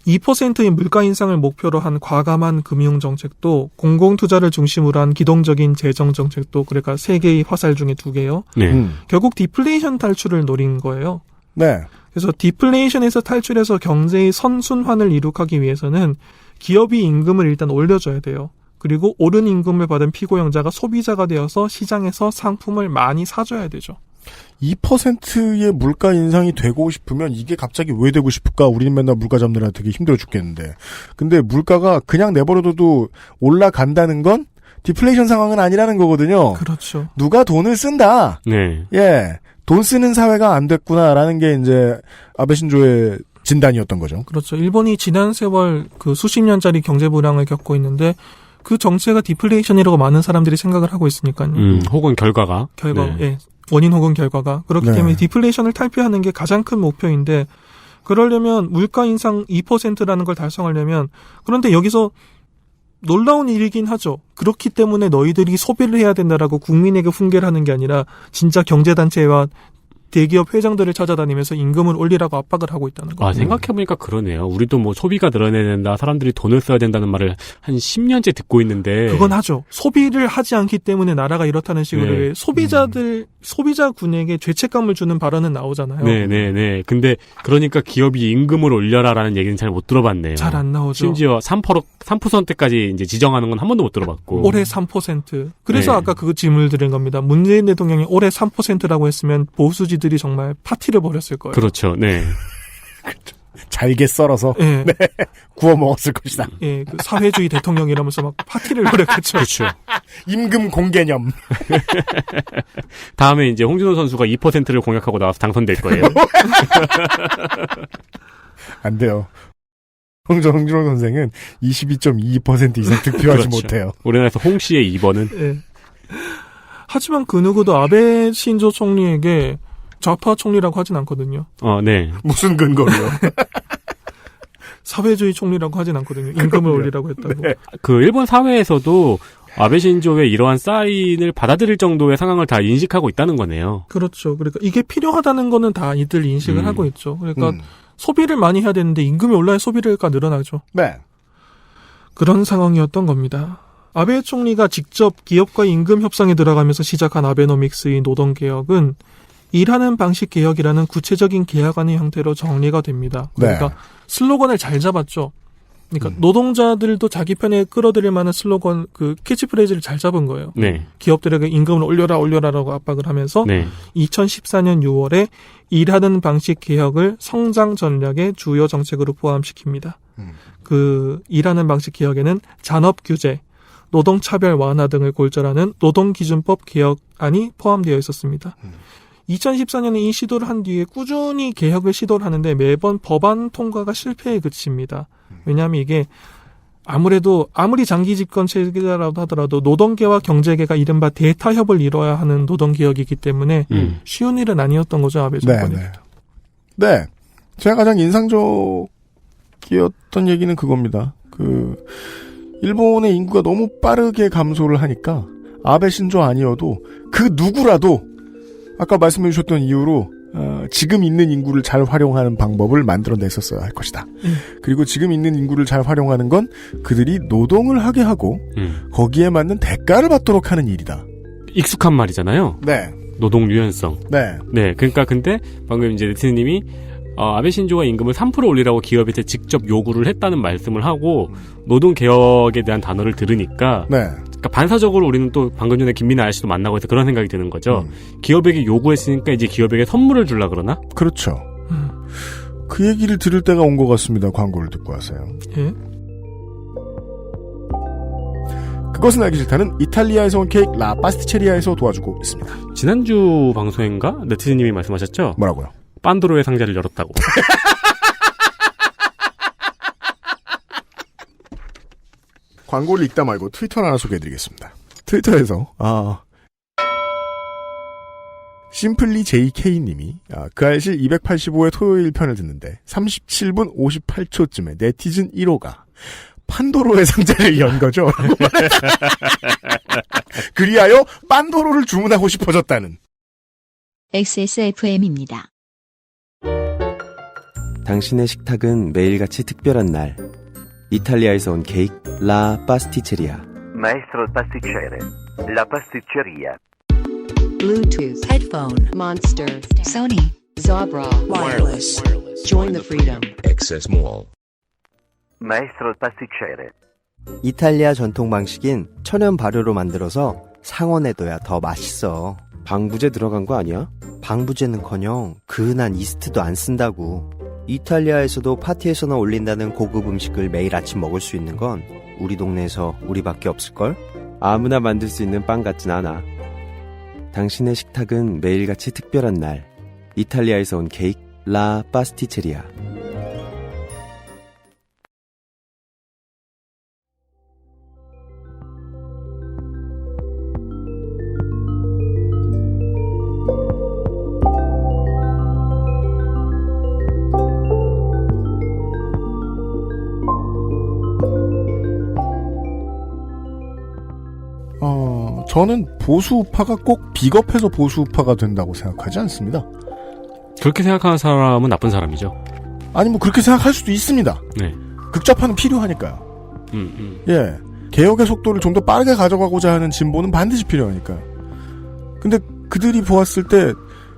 2%의 물가 인상을 목표로 한 과감한 금융 정책도 공공투자를 중심으로 한 기동적인 재정 정책도 그러니까 세 개의 화살 중에 두 개요. 네. 결국 디플레이션 탈출을 노린 거예요. 네. 그래서 디플레이션에서 탈출해서 경제의 선순환을 이룩하기 위해서는 기업이 임금을 일단 올려줘야 돼요. 그리고 오른 임금을 받은 피고용자가 소비자가 되어서 시장에서 상품을 많이 사줘야 되죠. 2%의 물가 인상이 되고 싶으면 이게 갑자기 왜 되고 싶을까? 우리는 맨날 물가 잡느라 되게 힘들어 죽겠는데. 근데 물가가 그냥 내버려둬도 올라간다는 건 디플레이션 상황은 아니라는 거거든요. 그렇죠. 누가 돈을 쓴다. 네. 예. 돈 쓰는 사회가 안 됐구나라는 게 이제 아베 신조의 진단이었던 거죠. 그렇죠. 일본이 지난 세월 그 수십 년짜리 경제 불황을 겪고 있는데 그 정체가 디플레이션이라고 많은 사람들이 생각을 하고 있으니까요. 혹은 결과가. 네. 네. 원인 혹은 결과가. 그렇기 네. 때문에 디플레이션을 탈피하는 게 가장 큰 목표인데 그러려면 물가 인상 2%라는 걸 달성하려면 그런데 여기서 놀라운 일이긴 하죠. 그렇기 때문에 너희들이 소비를 해야 된다라고 국민에게 훈계를 하는 게 아니라 진짜 경제단체와 대기업 회장들을 찾아다니면서 임금을 올리라고 압박을 하고 있다는 거예요. 생각해보니까 그러네요. 우리도 뭐 소비가 늘어나야 된다, 사람들이 돈을 써야 된다는 말을 한 10년째 듣고 있는데. 그건 하죠. 소비를 하지 않기 때문에 나라가 이렇다는 식으로 네. 소비자군에게 죄책감을 주는 발언은 나오잖아요. 네네네. 근데 그러니까 기업이 임금을 올려라라는 얘기는 잘 못 들어봤네요. 잘 안 나오죠. 심지어 3%까지 이제 지정하는 건 한 번도 못 들어봤고. 올해 3%. 그래서 네. 아까 그 질문을 드린 겁니다. 문재인 대통령이 올해 3%라고 했으면 보수지들이 정말 파티를 벌였을 거예요. 그렇죠. 네. 잘게 썰어서 예. 네. 구워 먹었을 것이다. 예, 그 사회주의 대통령이라면서 막 파티를 벌였겠죠. 그렇죠. 임금 공개념. 다음에 이제 홍진호 선수가 2%를 공약하고 나와서 당선될 거예요. 안 돼요. 홍준호 선생은 22.22% 이상 득표하지 그렇죠. 못해요. 우리나라에서 홍 씨의 2번은 예. 하지만 그 누구도 아베 신조 총리에게 좌파 총리라고 하진 않거든요. 네. 무슨 근거로요? 사회주의 총리라고 하진 않거든요. 임금을 올리라고 했다고. 네. 그 일본 사회에서도 아베 신조의 이러한 사인을 받아들일 정도의 상황을 다 인식하고 있다는 거네요. 그렇죠. 그러니까 이게 필요하다는 거는 다 이들 인식을 하고 있죠. 그러니까 소비를 많이 해야 되는데 임금이 올라야 소비가 늘어나죠. 네. 그런 상황이었던 겁니다. 아베 총리가 직접 기업과 임금 협상에 들어가면서 시작한 아베노믹스의 노동개혁은 일하는 방식 개혁이라는 구체적인 계약안의 형태로 정리가 됩니다. 그러니까 네. 슬로건을 잘 잡았죠. 그러니까 노동자들도 자기 편에 끌어들일 만한 슬로건, 그 캐치프레이즈를 잘 잡은 거예요. 네. 기업들에게 임금을 올려라라고 압박을 하면서 네. 2014년 6월에 일하는 방식 개혁을 성장 전략의 주요 정책으로 포함시킵니다. 그 일하는 방식 개혁에는 잔업 규제, 노동차별 완화 등을 골자라는 노동기준법 개혁안이 포함되어 있었습니다. 2014년에 이 시도를 한 뒤에 꾸준히 개혁을 시도를 하는데 매번 법안 통과가 실패에 그칩니다. 왜냐하면 이게 아무리 장기 집권 체제라고 하더라도 노동계와 경제계가 이른바 대타협을 이뤄야 하는 노동개혁이기 때문에 쉬운 일은 아니었던 거죠, 아베 정권이. 네. 제가 가장 인상적이었던 얘기는 그겁니다. 일본의 인구가 너무 빠르게 감소를 하니까 아베 신조 아니어도 그 누구라도 아까 말씀해 주셨던 이유로 지금 있는 인구를 잘 활용하는 방법을 만들어냈었어야 할 것이다. 그리고 지금 있는 인구를 잘 활용하는 건 그들이 노동을 하게 하고 거기에 맞는 대가를 받도록 하는 일이다. 익숙한 말이잖아요. 네. 노동 유연성. 네. 네. 그러니까 근데 방금 이제 네티즌님이 아베 신조가 임금을 3% 올리라고 기업한테 직접 요구를 했다는 말씀을 하고 노동 개혁에 대한 단어를 들으니까 네. 그러니까 반사적으로 우리는 또 방금 전에 김민아 아저씨도 만나고 해서 그런 생각이 드는 거죠. 기업에게 요구했으니까 이제 기업에게 선물을 주려 그러나? 그렇죠. 그 얘기를 들을 때가 온 것 같습니다. 광고를 듣고 와서요. 예? 그것은 알기 싫다는 이탈리아에서 온 케이크 라 파스티체리아에서 도와주고 있습니다. 지난주 방송인가? 네티즌님이 말씀하셨죠? 뭐라고요? 빤도로의 상자를 열었다고. 광고를 읽다 말고 트위터 하나 소개해드리겠습니다. 트위터에서 심플리 JK님이 그 알실 285회 토요일 편을 듣는데 37분 58초쯤에 네티즌 1호가 판도로의 상자를 연 거죠. 그리하여 빤도로를 주문하고 싶어졌다는. XSFM입니다. 당신의 식탁은 매일같이 특별한 날. 이탈리아에서 온 케이크 라 파스티체리아. Maestro pasticcere, la pasticceria. Bluetooth, headphone, Monster, Sony, Zabra, wireless. Join the freedom. Access Mall. Maestro pasticcere. 이탈리아 전통 방식인 천연 발효로 만들어서 상온에둬야 더 맛있어. 방부제 들어간 거 아니야? 방부제는커녕 그은한 이스트도 안 쓴다고. 이탈리아에서도 파티에서나 올린다는 고급 음식을 매일 아침 먹을 수 있는 건 우리 동네에서 우리밖에 없을걸? 아무나 만들 수 있는 빵 같진 않아. 당신의 식탁은 매일같이 특별한 날. 이탈리아에서 온 케이크 라 파스티체리아. 저는 보수우파가 꼭 비겁해서 보수우파가 된다고 생각하지 않습니다. 그렇게 생각하는 사람은 나쁜 사람이죠. 아니 그렇게 생각할 수도 있습니다. 네. 극좌파는 필요하니까요. 예, 개혁의 속도를 좀 더 빠르게 가져가고자 하는 진보는 반드시 필요하니까요. 근데 그들이 보았을 때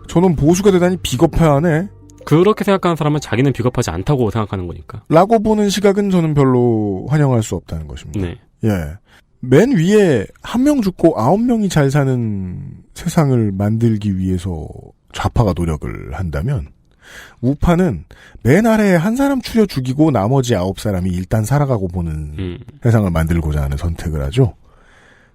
저는 보수가 대단히 비겁해하네. 그렇게 생각하는 사람은 자기는 비겁하지 않다고 생각하는 거니까. 라고 보는 시각은 저는 별로 환영할 수 없다는 것입니다. 네. 예. 맨 위에 1명 죽고 9명이 잘 사는 세상을 만들기 위해서 좌파가 노력을 한다면 우파는 맨 아래에 한 사람 추려 죽이고 나머지 9사람이 일단 살아가고 보는 세상을 만들고자 하는 선택을 하죠.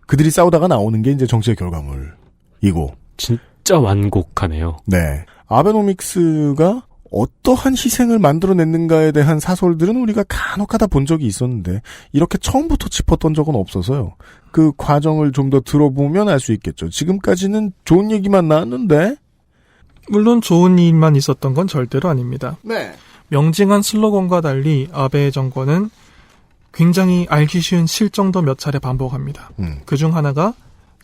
그들이 싸우다가 나오는 게 이제 정치의 결과물이고. 진짜 완곡하네요. 네. 아베노믹스가 어떠한 희생을 만들어냈는가에 대한 사설들은 우리가 간혹하다 본 적이 있었는데 이렇게 처음부터 짚었던 적은 없어서요. 그 과정을 좀 더 들어보면 알 수 있겠죠. 지금까지는 좋은 얘기만 나왔는데 물론 좋은 일만 있었던 건 절대로 아닙니다. 네. 명징한 슬로건과 달리 아베 정권은 굉장히 알기 쉬운 실정도 몇 차례 반복합니다. 그중 하나가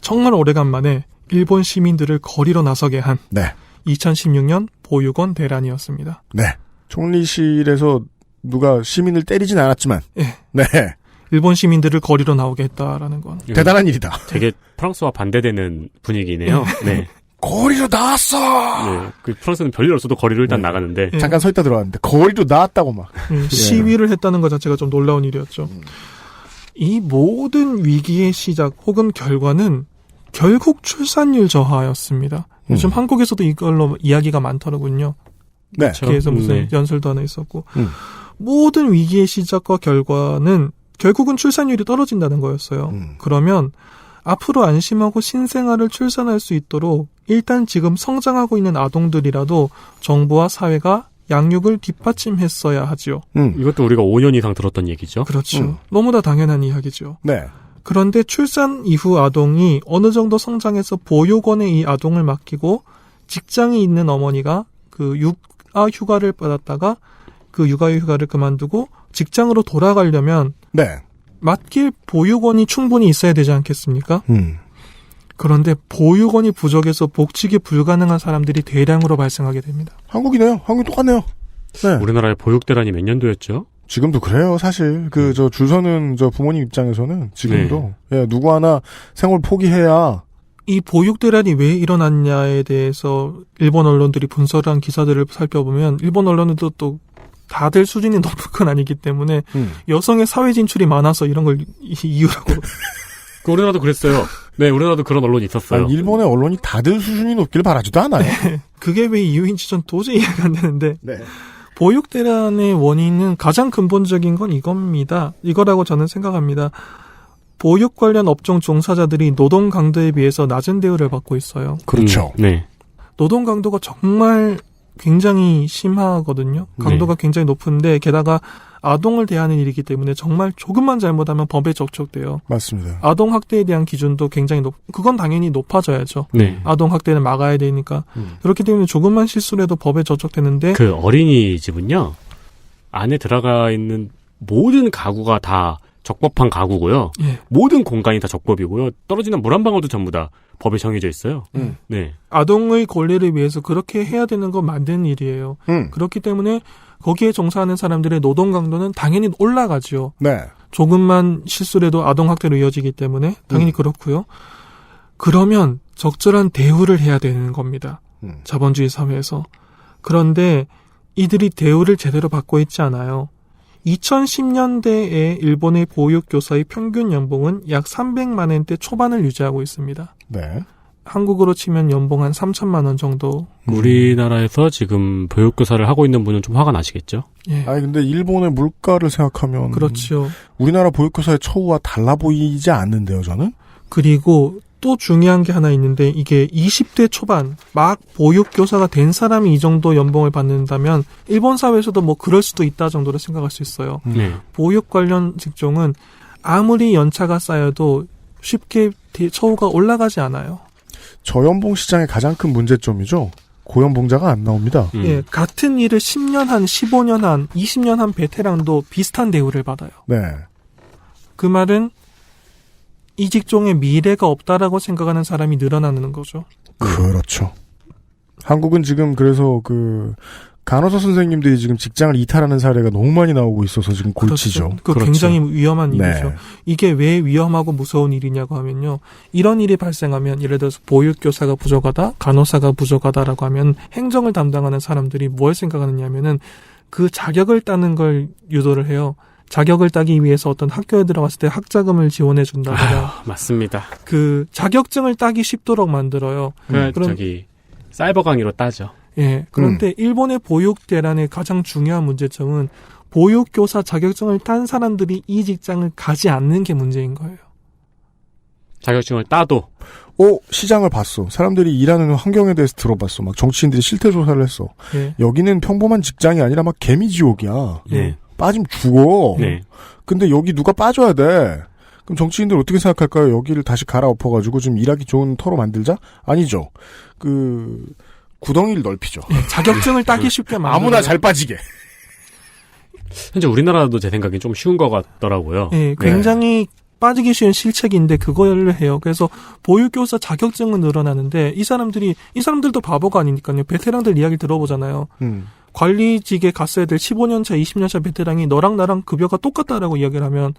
정말 오래간만에 일본 시민들을 거리로 나서게 한 네. 2016년 보육원 대란이었습니다. 네. 총리실에서 누가 시민을 때리진 않았지만. 예. 네. 일본 시민들을 거리로 나오게 했다라는 건. 대단한 일이다. 되게 프랑스와 반대되는 분위기네요. 네. 거리로 나왔어! 네. 그 프랑스는 별일 없어도 거리로 일단 나가는데. 예. 잠깐 서 있다 들어왔는데, 거리로 나왔다고 막. 시위를 했다는 것 자체가 좀 놀라운 일이었죠. 이 모든 위기의 시작 혹은 결과는 결국 출산율 저하였습니다. 요즘 한국에서도 이걸로 이야기가 많더라고요. 네. 그래서 무슨 연설도 하나 있었고. 모든 위기의 시작과 결과는 결국은 출산율이 떨어진다는 거였어요. 그러면 앞으로 안심하고 신생아를 출산할 수 있도록 일단 지금 성장하고 있는 아동들이라도 정부와 사회가 양육을 뒷받침했어야 하죠. 이것도 우리가 5년 이상 들었던 얘기죠. 그렇죠. 너무나 당연한 이야기죠. 네. 그런데 출산 이후 아동이 어느 정도 성장해서 보육원에 이 아동을 맡기고 직장이 있는 어머니가 그 육아 휴가를 받았다가 그 육아 휴가를 그만두고 직장으로 돌아가려면 네. 맡길 보육원이 충분히 있어야 되지 않겠습니까? 그런데 보육원이 부족해서 복직이 불가능한 사람들이 대량으로 발생하게 됩니다. 한국이네요. 한국 똑같네요. 네. 우리나라의 보육대란이 몇 년도였죠? 지금도 그래요, 사실. 줄 서는 부모님 입장에서는 지금도. 네. 예, 누구 하나 생활 포기해야. 이 보육대란이 왜 일어났냐에 대해서 일본 언론들이 분석한 기사들을 살펴보면 일본 언론들도 또 다들 수준이 높은 건 아니기 때문에 여성의 사회 진출이 많아서 이런 걸 이유라고. 우리나라도 그랬어요. 네, 우리나라도 그런 언론이 있었어요. 아니, 일본의 언론이 다들 수준이 높길 바라지도 않아요. 그게 왜 이유인지 전 도저히 이해가 안 되는데. 네. 보육대란의 원인은 가장 근본적인 건 이겁니다. 이거라고 저는 생각합니다. 보육 관련 업종 종사자들이 노동 강도에 비해서 낮은 대우를 받고 있어요. 그렇죠. 네. 노동 강도가 정말 굉장히 심하거든요. 강도가 굉장히 높은데 게다가 아동을 대하는 일이기 때문에 정말 조금만 잘못하면 법에 적촉돼요. 맞습니다. 아동 학대에 대한 기준도 굉장히 그건 당연히 높아져야죠. 네. 아동 학대는 막아야 되니까. 그렇기 때문에 조금만 실수를 해도 법에 적촉되는데 그 어린이집은요. 안에 들어가 있는 모든 가구가 다 적법한 가구고요. 예. 모든 공간이 다 적법이고요. 떨어지는 물 한 방울도 전부 다 법에 정해져 있어요. 네. 아동의 권리를 위해서 그렇게 해야 되는 건 맞는 일이에요. 그렇기 때문에 거기에 종사하는 사람들의 노동 강도는 당연히 올라가죠. 네. 조금만 실수를 해도 아동 학대로 이어지기 때문에 당연히 그렇고요. 그러면 적절한 대우를 해야 되는 겁니다. 자본주의 사회에서. 그런데 이들이 대우를 제대로 받고 있지 않아요. 2010년대에 일본의 보육교사의 평균 연봉은 약 300만 원대 초반을 유지하고 있습니다. 네. 한국으로 치면 연봉 한 3천만 원 정도. 우리나라에서 지금 보육교사를 하고 있는 분은 좀 화가 나시겠죠? 예. 아니 근데 일본의 물가를 생각하면 그렇죠. 우리나라 보육교사의 처우와 달라 보이지 않는데요, 저는? 그리고 또 중요한 게 하나 있는데 이게 20대 초반 막 보육교사가 된 사람이 이 정도 연봉을 받는다면 일본 사회에서도 뭐 그럴 수도 있다 정도로 생각할 수 있어요. 네. 보육 관련 직종은 아무리 연차가 쌓여도 쉽게 처우가 올라가지 않아요. 저연봉 시장의 가장 큰 문제점이죠. 고연봉자가 안 나옵니다. 예, 같은 일을 10년 한, 15년 한, 20년 한 베테랑도 비슷한 대우를 받아요. 네. 그 말은 이 직종에 미래가 없다라고 생각하는 사람이 늘어나는 거죠. 그렇죠. 한국은 지금 그래서 간호사 선생님들이 지금 직장을 이탈하는 사례가 너무 많이 나오고 있어서 지금 골치죠. 그렇죠. 그 그렇죠. 굉장히 위험한 네. 일이죠. 이게 왜 위험하고 무서운 일이냐고 하면요. 이런 일이 발생하면 예를 들어서 보육교사가 부족하다, 간호사가 부족하다라고 하면 행정을 담당하는 사람들이 뭘 생각하느냐 하면은 그 자격을 따는 걸 유도를 해요. 자격을 따기 위해서 어떤 학교에 들어갔을 때 학자금을 지원해 준다거나 맞습니다. 그 자격증을 따기 쉽도록 만들어요. 그럼 저기 사이버 강의로 따죠. 예. 그런데 일본의 보육 대란의 가장 중요한 문제점은 보육교사 자격증을 딴 사람들이 이 직장을 가지 않는 게 문제인 거예요. 자격증을 따도 시장을 봤어. 사람들이 일하는 환경에 대해서 들어봤어. 막 정치인들이 실태 조사를 했어. 예. 여기는 평범한 직장이 아니라 막 개미지옥이야. 네. 빠지면 죽어. 네. 근데 여기 누가 빠져야 돼. 그럼 정치인들 어떻게 생각할까요? 여기를 다시 갈아엎어가지고 좀 일하기 좋은 터로 만들자? 아니죠. 구덩이를 넓히죠. 자격증을 따기 쉽게 만들어요. 아무나 잘 빠지게. 현재 우리나라도 제 생각엔 좀 쉬운 것 같더라고요. 네, 굉장히 빠지기 쉬운 실책인데 그걸 해요. 그래서 보육교사 자격증은 늘어나는데 이 사람들도 바보가 아니니까요. 베테랑들 이야기 들어보잖아요. 관리직에 갔어야 될 15년차, 20년차 베테랑이 너랑 나랑 급여가 똑같다라고 이야기를 하면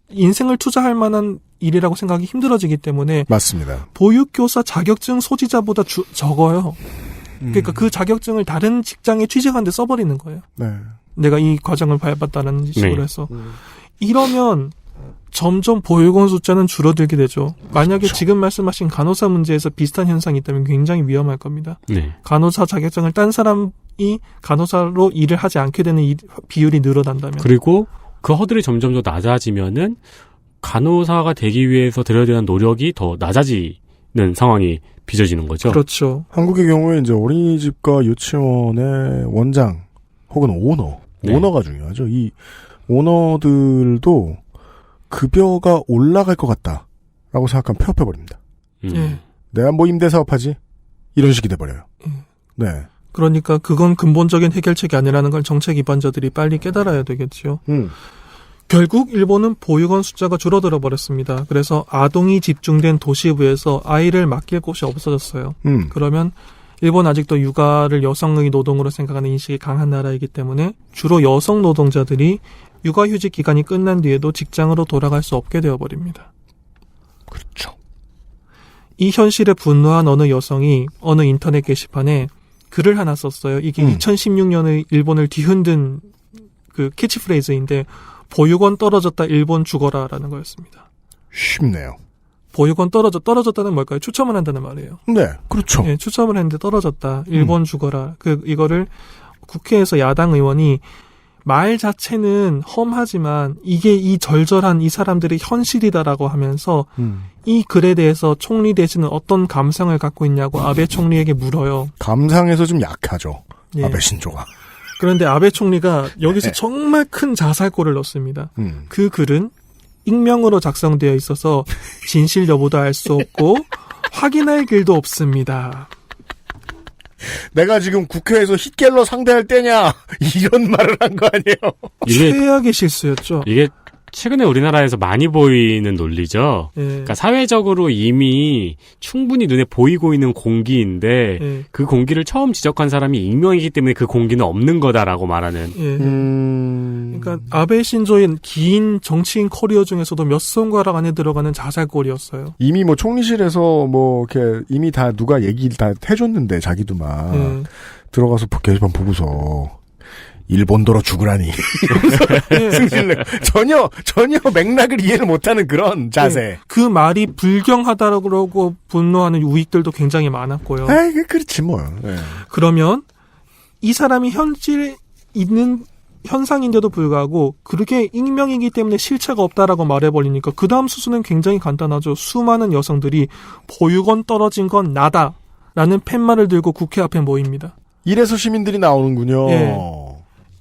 인생을 투자할 만한 일이라고 생각이 힘들어지기 때문에 맞습니다. 보육교사 자격증 소지자보다 적어요. 그러니까 그 자격증을 다른 직장에 취직하는데 써버리는 거예요. 네. 내가 이 과정을 밟았다는 식으로 해서. 이러면 점점 보육원 숫자는 줄어들게 되죠. 만약에 그렇죠. 지금 말씀하신 간호사 문제에서 비슷한 현상이 있다면 굉장히 위험할 겁니다. 네. 간호사 자격증을 딴 사람이 간호사로 일을 하지 않게 되는 비율이 늘어난다면. 그리고 그 허들이 점점 더 낮아지면은 간호사가 되기 위해서 들여야 되는 노력이 더 낮아지는 상황이 빚어지는 거죠. 그렇죠. 한국의 경우에 이제 어린이집과 유치원의 원장 혹은 오너, 네. 오너가 중요하죠. 이 오너들도 급여가 올라갈 것 같다라고 생각하면 폐업해버립니다. 예. 내가 뭐 임대사업하지? 이런 식이 돼버려요. 네. 그러니까 그건 근본적인 해결책이 아니라는 걸 정책 입안자들이 빨리 깨달아야 되겠지요. 결국 일본은 보육원 숫자가 줄어들어 버렸습니다. 그래서 아동이 집중된 도시부에서 아이를 맡길 곳이 없어졌어요. 그러면 일본 아직도 육아를 여성의 노동으로 생각하는 인식이 강한 나라이기 때문에 주로 여성 노동자들이 육아휴직 기간이 끝난 뒤에도 직장으로 돌아갈 수 없게 되어버립니다. 그렇죠. 이 현실에 분노한 어느 여성이 어느 인터넷 게시판에 글을 하나 썼어요. 이게 2016년의 일본을 뒤흔든 그 캐치프레이즈인데 보육원 떨어졌다 일본 죽어라라는 거였습니다. 쉽네요. 보육원 떨어졌다는 뭘까요? 추첨을 한다는 말이에요. 네, 그렇죠. 네, 추첨을 했는데 떨어졌다. 일본 죽어라. 이거를 국회에서 야당 의원이 말 자체는 험하지만 이게 이 절절한 이 사람들의 현실이다라고 하면서 이 글에 대해서 총리 대신은 어떤 감상을 갖고 있냐고 아베 총리에게 물어요. 감상에서 좀 약하죠. 예. 아베 신조가. 그런데 아베 총리가 여기서 정말 큰 자살골을 넣습니다. 그 글은 익명으로 작성되어 있어서 진실 여부도 알 수 없고 확인할 길도 없습니다. 내가 지금 국회에서 힛갤러 상대할 때냐 이런 말을 한 거 아니에요. 최악의 실수였죠. 이게 최근에 우리나라에서 많이 보이는 논리죠. 예. 그러니까 사회적으로 이미 충분히 눈에 보이고 있는 공기인데 예. 그 공기를 처음 지적한 사람이 익명이기 때문에 그 공기는 없는 거다라고 말하는. 예. 그러니까 아베 신조의 긴 정치인 커리어 중에서도 몇 손가락 안에 들어가는 자살골이었어요. 이미 뭐 총리실에서 뭐 이렇게 이미 다 누가 얘기를 다 해줬는데 자기도 막 들어가서 게시판 보고서 일본도로 죽으라니. 승질내. 전혀 맥락을 이해를 못하는 그런 자세. 네. 그 말이 불경하다고 분노하는 우익들도 굉장히 많았고요. 그렇지 뭐. 네. 그러면 이 사람이 현실에 있는 현상인데도 불구하고 그렇게 익명이기 때문에 실체가 없다라고 말해버리니까 그 다음 수순은 굉장히 간단하죠. 수많은 여성들이 보육원 떨어진 건 나다 라는 팻말을 들고 국회 앞에 모입니다. 이래서 시민들이 나오는군요. 예.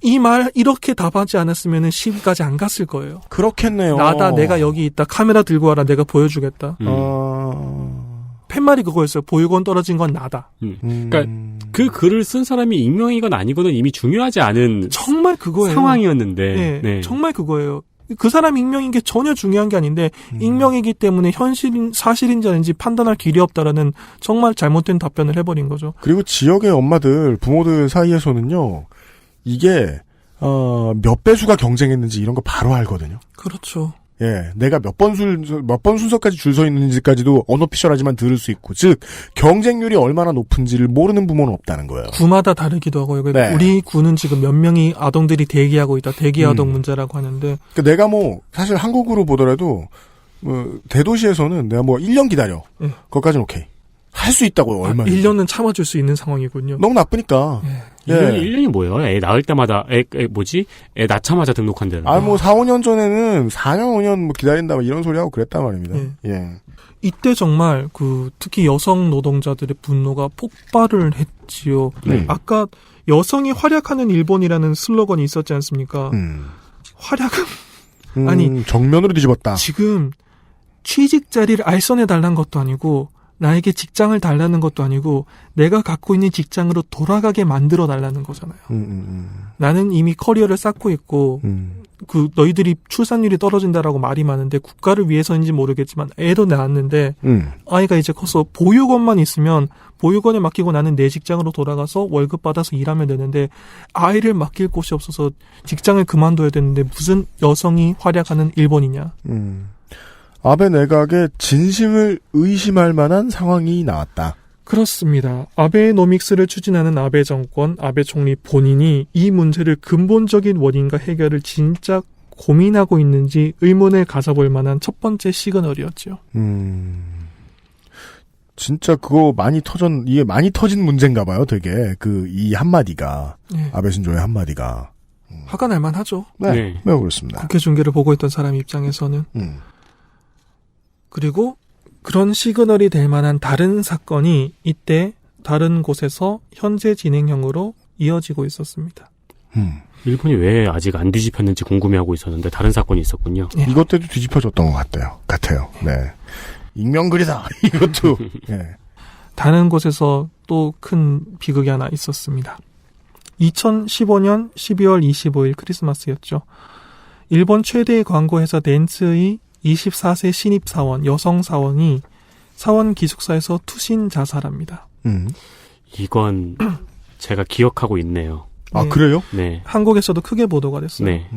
이 말 이렇게 답하지 않았으면 시위까지 안 갔을 거예요. 그렇겠네요. 나다, 내가 여기 있다, 카메라 들고 와라, 내가 보여주겠다. 팻말이 그거였어요. 보육원 떨어진 건 나다. 그러니까 그 글을 쓴 사람이 익명이건 아니거는 이미 중요하지 않은 정말 그거예요. 상황이었는데. 네, 네. 정말 그거예요. 그 사람 익명인 게 전혀 중요한 게 아닌데 익명이기 때문에 사실인지 아닌지 판단할 길이 없다라는 정말 잘못된 답변을 해버린 거죠. 그리고 지역의 엄마들, 부모들 사이에서는요. 이게 몇 배수가 경쟁했는지 이런 거 바로 알거든요. 그렇죠. 예, 내가 몇 번 순서까지 줄 서 있는지까지도 언어피셜하지만 들을 수 있고, 즉 경쟁률이 얼마나 높은지를 모르는 부모는 없다는 거예요. 구마다 다르기도 하고요. 네. 우리 구는 지금 몇 명이 아동들이 대기하고 있다. 대기 아동 문제라고 하는데. 그러니까 내가 뭐 사실 한국으로 보더라도 뭐 대도시에서는 내가 뭐 1년 기다려. 네. 그것까지는 오케이. 할 수 있다고요. 얼마? 1년은 참아줄 수 있는 상황이군요. 너무 나쁘니까. 예. 1년이 뭐예요? 애 낳을 때마다 애 낳자마자 등록한다는. 뭐 4, 5년 전에는 4년, 5년 뭐 기다린다 뭐 이런 소리 하고 그랬단 말입니다. 예. 이때 정말 특히 여성 노동자들의 분노가 폭발을 했지요. 아까 여성이 활약하는 일본이라는 슬로건이 있었지 않습니까? 활약은 아니 정면으로 뒤집었다. 지금 취직 자리를 알선해 달라는 것도 아니고 나에게 직장을 달라는 것도 아니고 내가 갖고 있는 직장으로 돌아가게 만들어 달라는 거잖아요. 나는 이미 커리어를 쌓고 있고 그 너희들이 출산율이 떨어진다라고 말이 많은데 국가를 위해서인지 모르겠지만 애도 낳았는데 아이가 이제 커서 보육원만 있으면 보육원에 맡기고 나는 내 직장으로 돌아가서 월급 받아서 일하면 되는데 아이를 맡길 곳이 없어서 직장을 그만둬야 되는데 무슨 여성이 활약하는 일본이냐. 아베 내각의 진심을 의심할 만한 상황이 나왔다. 그렇습니다. 아베노믹스를 추진하는 아베 정권, 아베 총리 본인이 이 문제를 근본적인 원인과 해결을 진짜 고민하고 있는지 의문을 가져볼 만한 첫 번째 시그널이었죠. 진짜 그거 이게 많이 터진 문제인가 봐요, 되게. 이 한마디가. 네. 아베 신조의 한마디가. 화가 날 만하죠. 네. 매우 그렇습니다. 국회 중계를 보고 있던 사람 입장에서는. 그리고 그런 시그널이 될 만한 다른 사건이 이때 다른 곳에서 현재 진행형으로 이어지고 있었습니다. 일본이 왜 아직 안 뒤집혔는지 궁금해하고 있었는데 다른 사건이 있었군요. 예. 이것 때도 뒤집혀졌던 것 같아요. 네. 익명글이다. 이것도. 네. 다른 곳에서 또 큰 비극이 하나 있었습니다. 2015년 12월 25일 크리스마스였죠. 일본 최대의 광고회사 덴츠의 24세 신입 사원, 여성 사원이 사원 기숙사에서 투신 자살합니다. 이건 제가 기억하고 있네요. 아, 그래요? 네. 한국에서도 크게 보도가 됐어요. 네.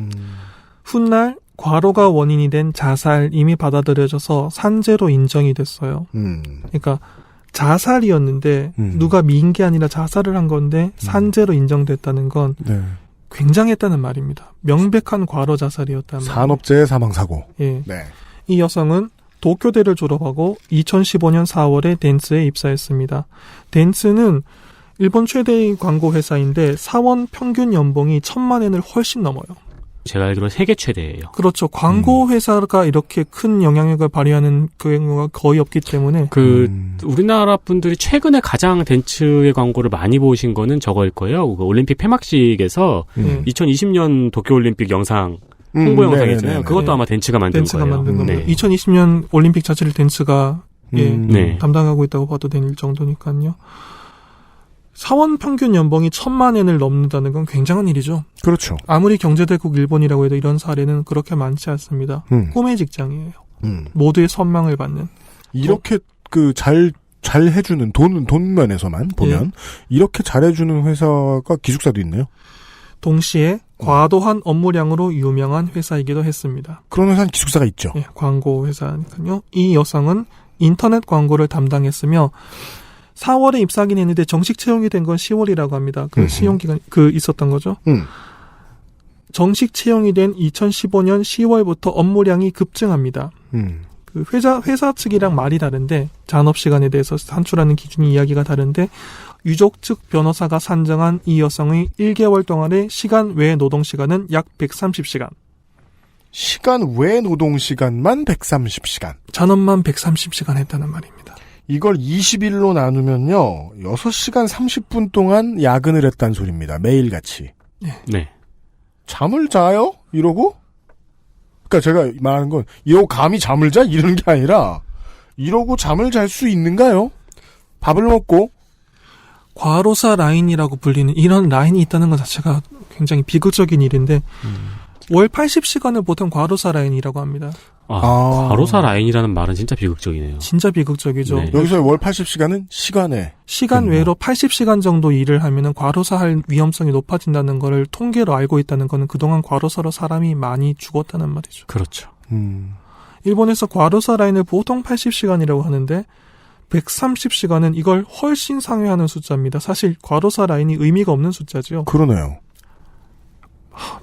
훗날 과로가 원인이 된 자살임이 받아들여져서 산재로 인정이 됐어요. 그러니까 자살이었는데 누가 미인 게 아니라 자살을 한 건데 산재로 인정됐다는 건 네. 굉장했다는 말입니다. 명백한 과로 자살이었다는 말이에요. 산업재해 사망사고. 예. 네. 이 여성은 도쿄대를 졸업하고 2015년 4월에 덴츠에 입사했습니다. 덴츠는 일본 최대의 광고 회사인데 사원 평균 연봉이 1,000만 엔을 훨씬 넘어요. 제가 알기로 세계 최대예요. 그렇죠. 광고 회사가 이렇게 큰 영향력을 발휘하는 경우가 거의 없기 때문에 우리나라 분들이 최근에 가장 덴츠의 광고를 많이 보신 거는 저거일 거예요. 그 올림픽 폐막식에서 2020년 도쿄올림픽 영상 홍보 영상 있잖아요. 그것도 아마 덴츠가 만든 거예요. 만든 겁니다. 네. 2020년 올림픽 자체를 덴츠가 네. 담당하고 있다고 봐도 될 정도니까요. 사원 평균 연봉이 1,000만 엔을 넘는다는 건 굉장한 일이죠. 그렇죠. 아무리 경제대국 일본이라고 해도 이런 사례는 그렇게 많지 않습니다. 꿈의 직장이에요. 모두의 선망을 받는. 이렇게 잘 해주는 돈 면에서만 보면 이렇게 잘해주는 회사가 기숙사도 있네요. 동시에 과도한 업무량으로 유명한 회사이기도 했습니다. 그런 회사는 기숙사가 있죠. 예, 광고 회사니까요. 이 여성은 인터넷 광고를 담당했으며 4월에 입사하긴 했는데 정식 채용이 된 건 10월이라고 합니다. 그 시용 기간 있었던 거죠. 정식 채용이 된 2015년 10월부터 업무량이 급증합니다. 그 회사 측이랑 말이 다른데 잔업 시간에 대해서 산출하는 기준이 이야기가 다른데 유족 측 변호사가 산정한 이 여성의 1개월 동안의 시간 외 노동 시간은 약 130시간. 시간 외 노동 시간만 130시간. 잔업만 130시간 했다는 말입니다. 이걸 20일로 나누면요. 6시간 30분 동안 야근을 했다는 소리입니다. 매일같이. 네. 잠을 자요? 이러고? 그러니까 제가 말하는 건 이러고 감히 잠을 자? 이러는 게 아니라 이러고 잠을 잘 수 있는가요? 밥을 먹고. 과로사 라인이라고 불리는 이런 라인이 있다는 것 자체가 굉장히 비극적인 일인데 월 80시간을 보통 과로사 라인이라고 합니다. 과로사 라인이라는 말은 진짜 비극적이네요. 진짜 비극적이죠. 네. 여기서의 월 80시간은 시간 외로 80시간 정도 일을 하면은 과로사할 위험성이 높아진다는 거를 통계로 알고 있다는 거는 그동안 과로사로 사람이 많이 죽었다는 말이죠. 그렇죠. 일본에서 과로사 라인을 보통 80시간이라고 하는데 130시간은 이걸 훨씬 상회하는 숫자입니다. 사실 과로사 라인이 의미가 없는 숫자죠. 그러네요.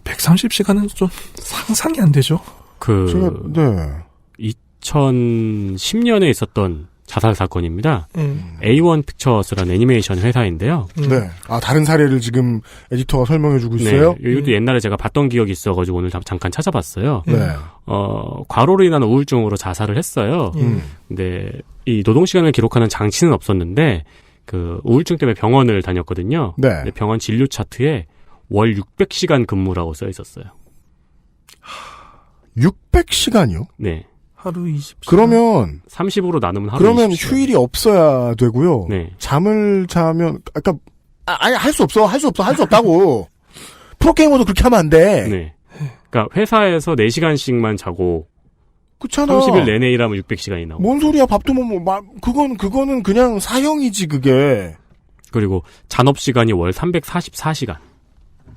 130시간은 좀 상상이 안 되죠. 네. 2010년에 있었던 자살 사건입니다. A1 픽처스라는 애니메이션 회사인데요. 네. 다른 사례를 지금 에디터가 설명해주고 있어요? 네. 이것도 옛날에 제가 봤던 기억이 있어가지고 오늘 잠깐 찾아봤어요. 네. 과로로 인한 우울증으로 자살을 했어요. 근데 이 노동시간을 기록하는 장치는 없었는데, 우울증 때문에 병원을 다녔거든요. 네. 근데 병원 진료 차트에 월 600시간 근무라고 써 있었어요. 600시간이요? 네. 하루 20시간. 그러면 30으로 나누면 하루 그러면 20시간. 휴일이 없어야 되고요. 네. 잠을 자면 아까 아니 할 수 없다고. 프로게이머도 그렇게 하면 안 돼. 네. 그러니까 회사에서 4시간씩만 자고 그렇잖아. 30일 내내 일하면 600시간이 나오고. 뭔 소리야? 밥도 그거는 그냥 사형이지 그게. 그리고 잔업 시간이 월 344시간.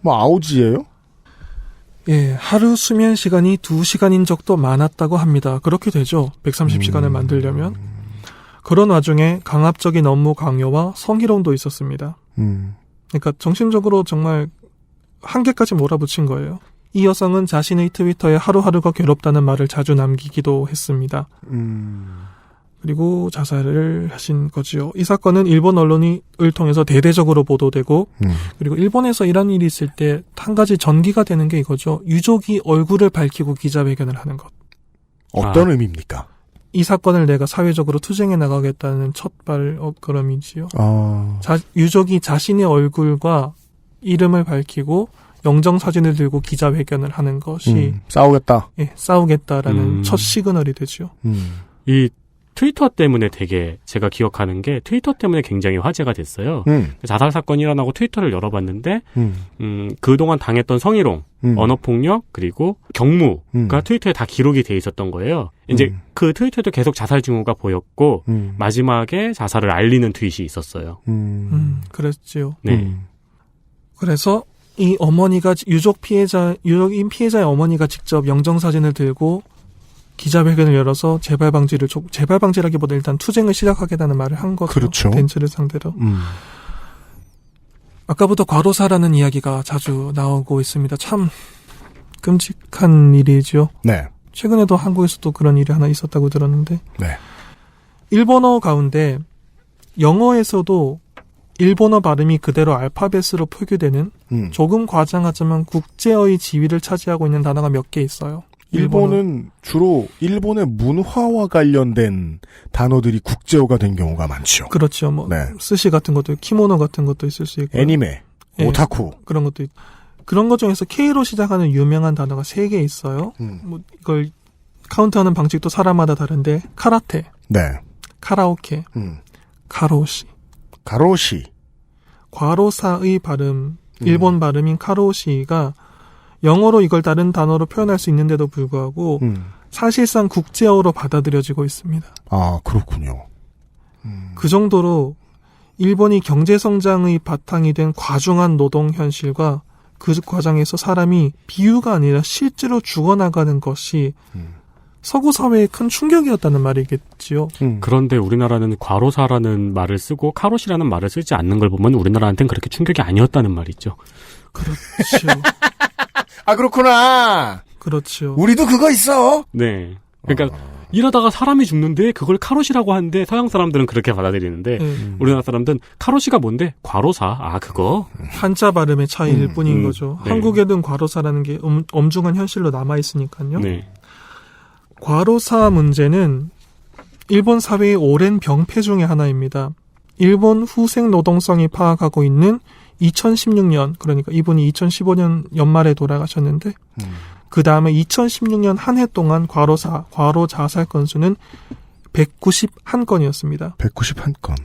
뭐 아우지예요? 예, 하루 수면 시간이 2시간인 적도 많았다고 합니다. 그렇게 되죠. 130시간을 만들려면. 그런 와중에 강압적인 업무 강요와 성희롱도 있었습니다. 그러니까 정신적으로 정말 한계까지 몰아붙인 거예요. 이 여성은 자신의 트위터에 하루하루가 괴롭다는 말을 자주 남기기도 했습니다. 그리고 자살을 하신 거지요. 이 사건은 일본 언론을 통해서 대대적으로 보도되고 그리고 일본에서 이런 일이 있을 때 한 가지 전기가 되는 게 이거죠. 유족이 얼굴을 밝히고 기자회견을 하는 것. 어떤 의미입니까? 이 사건을 내가 사회적으로 투쟁해 나가겠다는 첫 발걸음이지요. 유족이 자신의 얼굴과 이름을 밝히고 영정사진을 들고 기자회견을 하는 것이 싸우겠다. 예, 싸우겠다라는 첫 시그널이 되죠. 이 트위터 때문에 되게 제가 기억하는 게 트위터 때문에 굉장히 화제가 됐어요. 자살 사건이 일어나고 트위터를 열어봤는데 그동안 당했던 성희롱, 언어폭력 그리고 경무가 트위터에 다 기록이 돼 있었던 거예요. 이제 그 트위터에도 계속 자살 징후가 보였고 마지막에 자살을 알리는 트윗이 있었어요. 그랬지요. 네. 그래서 이 어머니가 유족인 피해자의 어머니가 직접 영정사진을 들고 기자회견을 열어서 재발 방지라기보다 일단 투쟁을 시작하겠다는 말을 한 거죠. 그렇죠. 벤츠를 상대로. 아까부터 과로사라는 이야기가 자주 나오고 있습니다. 참 끔찍한 일이죠. 네. 최근에도 한국에서도 그런 일이 하나 있었다고 들었는데. 네. 일본어 가운데 영어에서도 일본어 발음이 그대로 알파벳으로 표기되는 조금 과장하지만 국제어의 지위를 차지하고 있는 단어가 몇 개 있어요. 일본은 주로 일본의 문화와 관련된 단어들이 국제어가 된 경우가 많죠. 그렇죠. 뭐 네. 스시 같은 것도 키모노 같은 것도 있을 수 있고 애니메, 오타쿠 그런 것도 그런 것 중에서 K로 시작하는 유명한 단어가 3개 있어요. 뭐 이걸 카운트하는 방식도 사람마다 다른데 카라테, 네, 카라오케, 가로시. 과로사의 발음, 일본 발음인 카로시가 영어로 이걸 다른 단어로 표현할 수 있는데도 불구하고 사실상 국제어로 받아들여지고 있습니다. 아, 그렇군요. 그 정도로 일본이 경제성장의 바탕이 된 과중한 노동 현실과 그 과정에서 사람이 비유가 아니라 실제로 죽어나가는 것이 서구 사회의 큰 충격이었다는 말이겠지요. 그런데 우리나라는 과로사라는 말을 쓰고 카로시라는 말을 쓰지 않는 걸 보면 우리나라한테는 그렇게 충격이 아니었다는 말이죠. 그렇죠. 아, 그렇구나. 그렇죠. 우리도 그거 있어. 네. 그러니까 이러다가 사람이 죽는데 그걸 카로시라고 하는데 서양 사람들은 그렇게 받아들이는데 우리나라 사람들은 카로시가 뭔데? 과로사. 아, 그거? 한자 발음의 차이일 뿐인 거죠. 네. 한국에는 과로사라는 게 엄중한 현실로 남아있으니까요. 네. 과로사 문제는 일본 사회의 오랜 병폐 중의 하나입니다. 일본 후생 노동성이 파악하고 있는 2016년, 그러니까 이분이 2015년 연말에 돌아가셨는데 그 다음에 2016년 한 해 동안 과로 자살 건수는 191건이었습니다. 191건.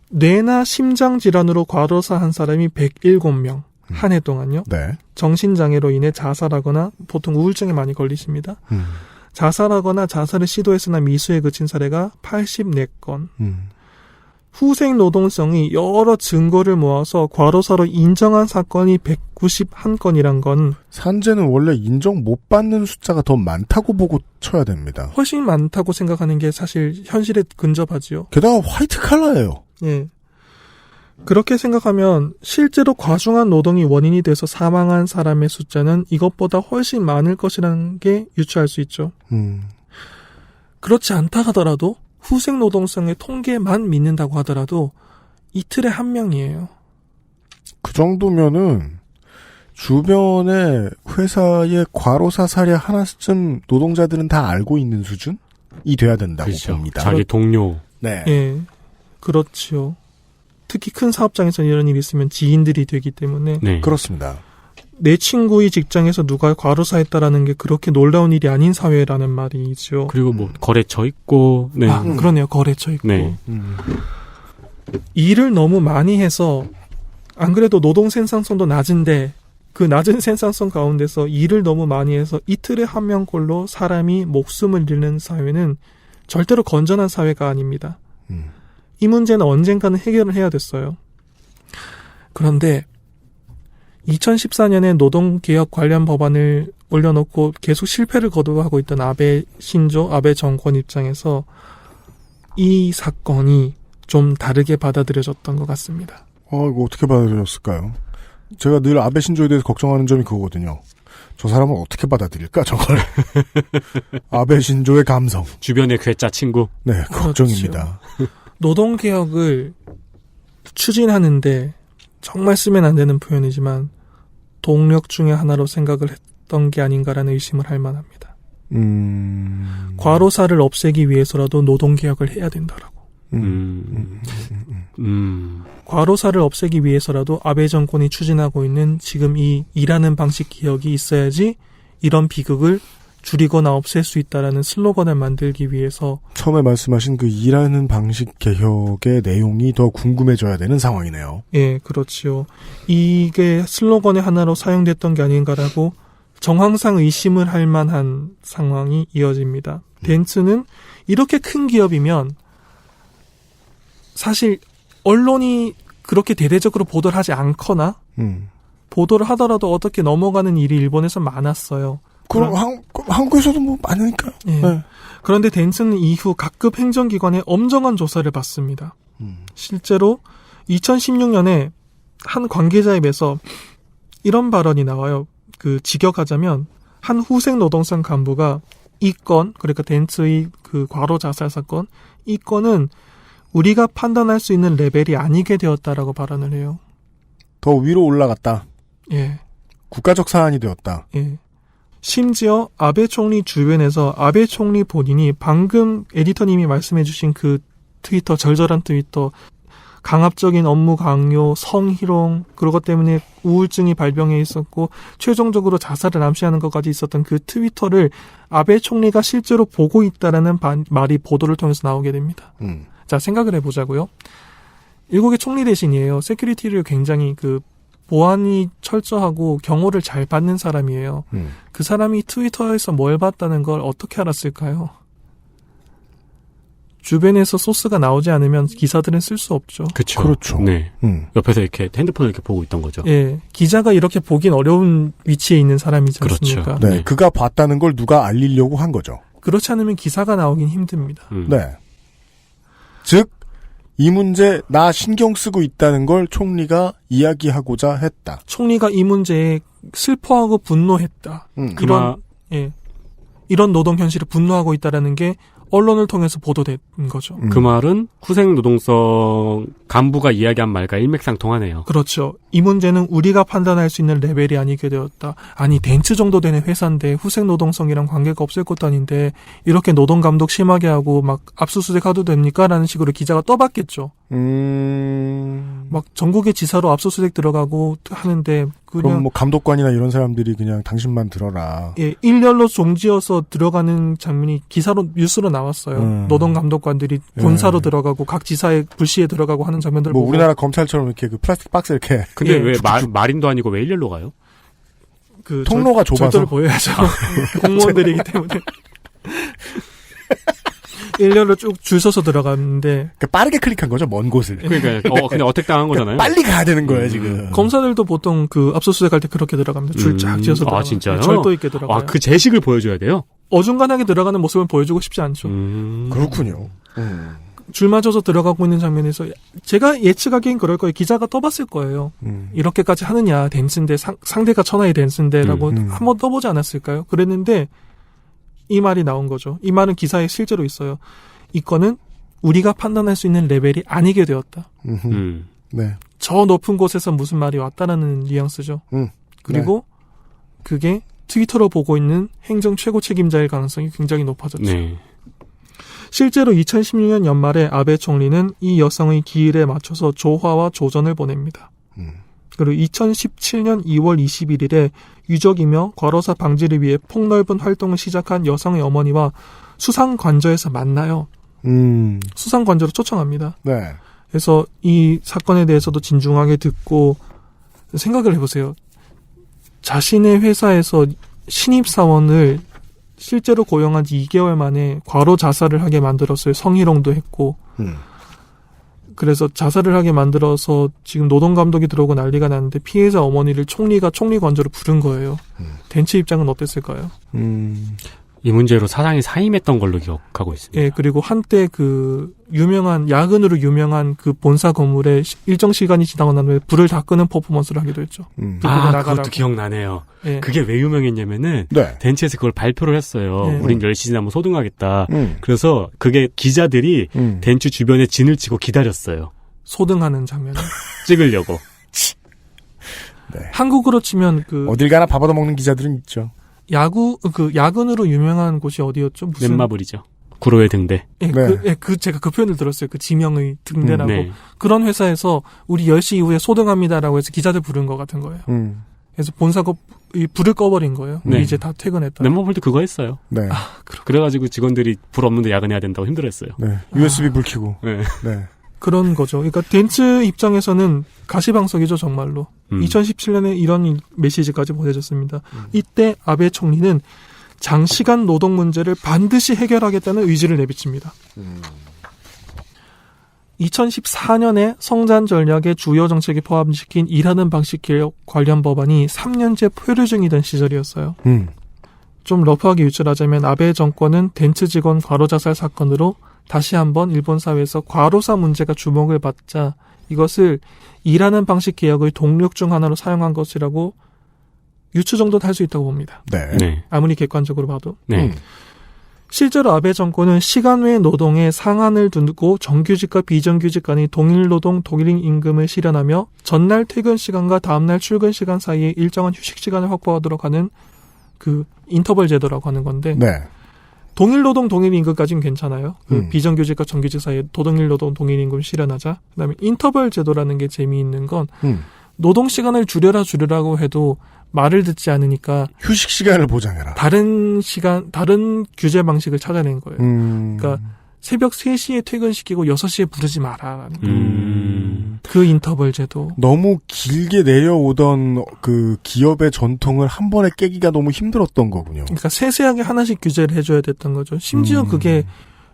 뇌나 심장 질환으로 과로사한 사람이 107명. 한 해 동안요. 네. 정신장애로 인해 자살하거나 보통 우울증에 많이 걸리십니다. 자살하거나 자살을 시도했으나 미수에 그친 사례가 84건. 후생 노동성이 여러 증거를 모아서 과로사로 인정한 사건이 191건이란 건 산재는 원래 인정 못 받는 숫자가 더 많다고 보고 쳐야 됩니다. 훨씬 많다고 생각하는 게 사실 현실에 근접하지요. 게다가 화이트 칼라예요. 예. 그렇게 생각하면 실제로 과중한 노동이 원인이 돼서 사망한 사람의 숫자는 이것보다 훨씬 많을 것이라는 게 유추할 수 있죠. 그렇지 않다 하더라도 후생 노동성의 통계만 믿는다고 하더라도 이틀에 한 명이에요. 그 정도면은 주변에 회사의 과로사 사례 하나쯤 노동자들은 다 알고 있는 수준이 돼야 된다고 그렇죠. 봅니다. 자기 동료. 네. 예. 그렇죠. 특히 큰 사업장에서 이런 일이 있으면 지인들이 되기 때문에. 네. 그렇습니다. 내 친구의 직장에서 누가 과로사했다라는 게 그렇게 놀라운 일이 아닌 사회라는 말이죠. 그리고 뭐 거래처 있고, 네. 그러네요. 거래처 있고. 네. 일을 너무 많이 해서 안 그래도 노동 생산성도 낮은데 그 낮은 생산성 가운데서 일을 너무 많이 해서 이틀에 한 명꼴로 사람이 목숨을 잃는 사회는 절대로 건전한 사회가 아닙니다. 이 문제는 언젠가는 해결을 해야 됐어요. 그런데 2014년에 노동개혁 관련 법안을 올려놓고 계속 실패를 거듭하고 있던 아베 정권 입장에서 이 사건이 좀 다르게 받아들여졌던 것 같습니다. 이거 어떻게 받아들였을까요? 제가 늘 아베 신조에 대해서 걱정하는 점이 그거거든요. 저 사람은 어떻게 받아들일까, 저걸. 아베 신조의 감성. 주변의 괴짜 친구. 네, 걱정입니다. 그렇죠. 노동개혁을 추진하는데 정말 쓰면 안 되는 표현이지만 동력 중에 하나로 생각을 했던 게 아닌가라는 의심을 할 만합니다. 과로사를 없애기 위해서라도 노동개혁을 해야 된다라고. 과로사를 없애기 위해서라도 아베 정권이 추진하고 있는 지금 이 일하는 방식 개혁이 있어야지 이런 비극을 줄이거나 없앨 수 있다라는 슬로건을 만들기 위해서 처음에 말씀하신 그 일하는 방식 개혁의 내용이 더 궁금해져야 되는 상황이네요. 예, 그렇지요. 이게 슬로건의 하나로 사용됐던 게 아닌가라고 정황상 의심을 할 만한 상황이 이어집니다. 덴츠는 이렇게 큰 기업이면 사실 언론이 그렇게 대대적으로 보도를 하지 않거나 보도를 하더라도 어떻게 넘어가는 일이 일본에서 많았어요. 그럼 한국에서도 뭐 많으니까요. 예. 네. 그런데 덴츠는 이후 각급 행정기관에 엄정한 조사를 받습니다. 실제로 2016년에 한 관계자에 비해서 이런 발언이 나와요. 직역하자면 한 후생 노동상 간부가 이 건, 그러니까 덴츠의 그 과로 자살 사건, 이 건은 우리가 판단할 수 있는 레벨이 아니게 되었다라고 발언을 해요. 더 위로 올라갔다. 예. 국가적 사안이 되었다. 예. 심지어 아베 총리 주변에서 아베 총리 본인이 방금 에디터님이 말씀해주신 그 트위터, 절절한 트위터, 강압적인 업무 강요, 성희롱, 그것 때문에 우울증이 발병해 있었고 최종적으로 자살을 암시하는 것까지 있었던 그 트위터를 아베 총리가 실제로 보고 있다라는 말이 보도를 통해서 나오게 됩니다. 자, 생각을 해보자고요. 일국의 총리 대신이에요. 세큐리티를 굉장히 보안이 철저하고 경호를 잘 받는 사람이에요. 그 사람이 트위터에서 뭘 봤다는 걸 어떻게 알았을까요? 주변에서 소스가 나오지 않으면 기사들은 쓸 수 없죠. 그렇죠. 네. 옆에서 이렇게 핸드폰을 이렇게 보고 있던 거죠. 예. 기자가 이렇게 보긴 어려운 위치에 있는 사람이지 않습니까? 그렇죠. 네. 그가 봤다는 걸 누가 알리려고 한 거죠. 그렇지 않으면 기사가 나오긴 힘듭니다. 네. 즉, 이 문제 나 신경 쓰고 있다는 걸 총리가 했다. 총리가 이 문제에 슬퍼하고 분노했다. 이런 노동 현실에 분노하고 있다라는 게 언론을 통해서 보도된 거죠. 그 말은 후생 노동성 간부가 이야기한 말과 일맥상통하네요. 그렇죠. 이 문제는 우리가 판단할 수 있는 레벨이 아니게 되었다. 아니 덴츠 정도 되는 회사인데 후생 노동성이랑 관계가 없을 것도 아닌데 이렇게 노동 감독 심하게 하고 막 압수수색 하도 됩니까? 라는 식으로 기자가 떠받겠죠. 막 전국의 지사로 압수수색 들어가고 하는데 그럼 뭐 감독관이나 이런 사람들이 그냥 당신만 들어라. 예, 일렬로 종지어서 들어가는 장면이 뉴스로 나왔어요. 노동 감독관들이 본사로 들어가고 각 지사의 불시에 들어가고 하는 장면들 뭐 보고. 우리나라 검찰처럼 이렇게 플라스틱 박스 이렇게. 근데 왜 마린도 아니고 왜 일렬로 가요? 통로가 좁아서. 절도를 보여야죠. 공무원들이기 때문에. 일렬로 쭉 줄 서서 들어갔는데 빠르게 클릭한 거죠, 먼 곳을. 그러니까 그냥 어택 당한 거잖아요. 빨리 가야 되는 거예요, 지금. 검사들도 보통 압수수색 할 때 그렇게 들어갑니다. 줄 쫙 지어서 들어가요. 아, 진짜요? 절도 있게 들어가요. 그 제식을 보여줘야 돼요? 어중간하게 들어가는 모습을 보여주고 싶지 않죠. 그렇군요. 줄 맞아서 들어가고 있는 장면에서 제가 예측하기엔 그럴 거예요. 기자가 떠봤을 거예요. 이렇게까지 하느냐, 댄스인데 상대가 천하의 댄스인데라고 한번 떠보지 않았을까요? 그랬는데 이 말이 나온 거죠. 이 말은 기사에 실제로 있어요. 이 건은 우리가 판단할 수 있는 레벨이 아니게 되었다. 네. 저 높은 곳에서 무슨 말이 왔다라는 뉘앙스죠. 그리고 그게 트위터로 보고 있는 행정 최고 책임자일 가능성이 굉장히 높아졌죠. 네. 실제로 2016년 연말에 아베 총리는 이 여성의 기일에 맞춰서 조화와 조전을 보냅니다. 그리고 2017년 2월 21일에 유족이며 과로사 방지를 위해 폭넓은 활동을 시작한 여성의 어머니와 수상관저에서 만나요. 수상관저로 초청합니다. 네. 그래서 이 사건에 대해서도 진중하게 듣고 생각을 해보세요. 자신의 회사에서 신입사원을 실제로 고용한 지 2개월 만에 과로 자살을 하게 만들었어요. 성희롱도 했고. 그래서 자살을 하게 만들어서 지금 노동감독이 들어오고 난리가 났는데 피해자 어머니를 총리가 총리관저로 부른 거예요. 덴츠 입장은 어땠을까요? 이 문제로 사장이 사임했던 걸로 기억하고 있습니다. 예, 그리고 한때 그 유명한 야근으로 유명한 그 본사 건물에 일정 시간이 지나고 난 후에 불을 다 끄는 퍼포먼스를 하기도 했죠. 그것도 기억나네요. 예. 그게 왜 유명했냐면은 네. 덴츠에서 그걸 발표를 했어요. 네. 우린 10시 지나면 소등하겠다. 그래서 그게 기자들이 덴츠 주변에 진을 치고 기다렸어요. 소등하는 장면 찍으려고. 네. 한국으로 치면 그 어딜 가나 밥 얻어먹는 기자들은 있죠. 야근으로 유명한 곳이 어디였죠? 무슨 넷마블이죠. 구로의 등대. 예, 네. 제가 그 표현을 들었어요. 그 지명의 등대라고. 네. 그런 회사에서 우리 10시 이후에 소등합니다라고 해서 기자들 부른 것 같은 거예요. 그래서 본사가 이 불을 꺼버린 거예요. 네. 이제 다 퇴근했다. 넷마블도 그거 했어요. 네. 그래가지고 직원들이 불 없는데 야근해야 된다고 힘들었어요. 네. USB 불 켜고. 네. 네. 그런 거죠. 그러니까 덴츠 입장에서는 가시방석이죠, 정말로. 2017년에 이런 메시지까지 보내졌습니다. 이때 아베 총리는 장시간 노동 문제를 반드시 해결하겠다는 의지를 내비칩니다. 2014년에 성장 전략의 주요 정책에 포함시킨 일하는 방식 개혁 관련 법안이 3년째 표류 중이던 시절이었어요. 좀 러프하게 유출하자면 아베 정권은 덴츠 직원 과로 자살 사건으로 다시 한번 일본 사회에서 과로사 문제가 주목을 받자 이것을 일하는 방식 개혁의 동력 중 하나로 사용한 것이라고 유추 정도는 할 수 있다고 봅니다. 네. 네. 아무리 객관적으로 봐도. 네. 실제로 아베 정권은 시간 외 노동에 상한을 두고 정규직과 비정규직 간의 동일 노동, 동일 임금을 실현하며 전날 퇴근 시간과 다음날 출근 시간 사이에 일정한 휴식 시간을 확보하도록 하는 그 인터벌 제도라고 하는 건데 네. 동일 노동, 동일 임금까지는 괜찮아요. 그 비정규직과 정규직 사이에 동일 노동, 동일 임금을 실현하자. 그다음에 인터벌 제도라는 게 재미있는 건 노동 시간을 줄여라고 해도 말을 듣지 않으니까 휴식 시간을 보장해라. 다른 규제 방식을 찾아낸 거예요. 그러니까 새벽 3시에 퇴근시키고 6시에 부르지 마라. 그 인터벌 제도. 너무 길게 내려오던 그 기업의 전통을 한 번에 깨기가 너무 힘들었던 거군요. 그러니까 세세하게 하나씩 규제를 해줘야 됐던 거죠. 심지어 그게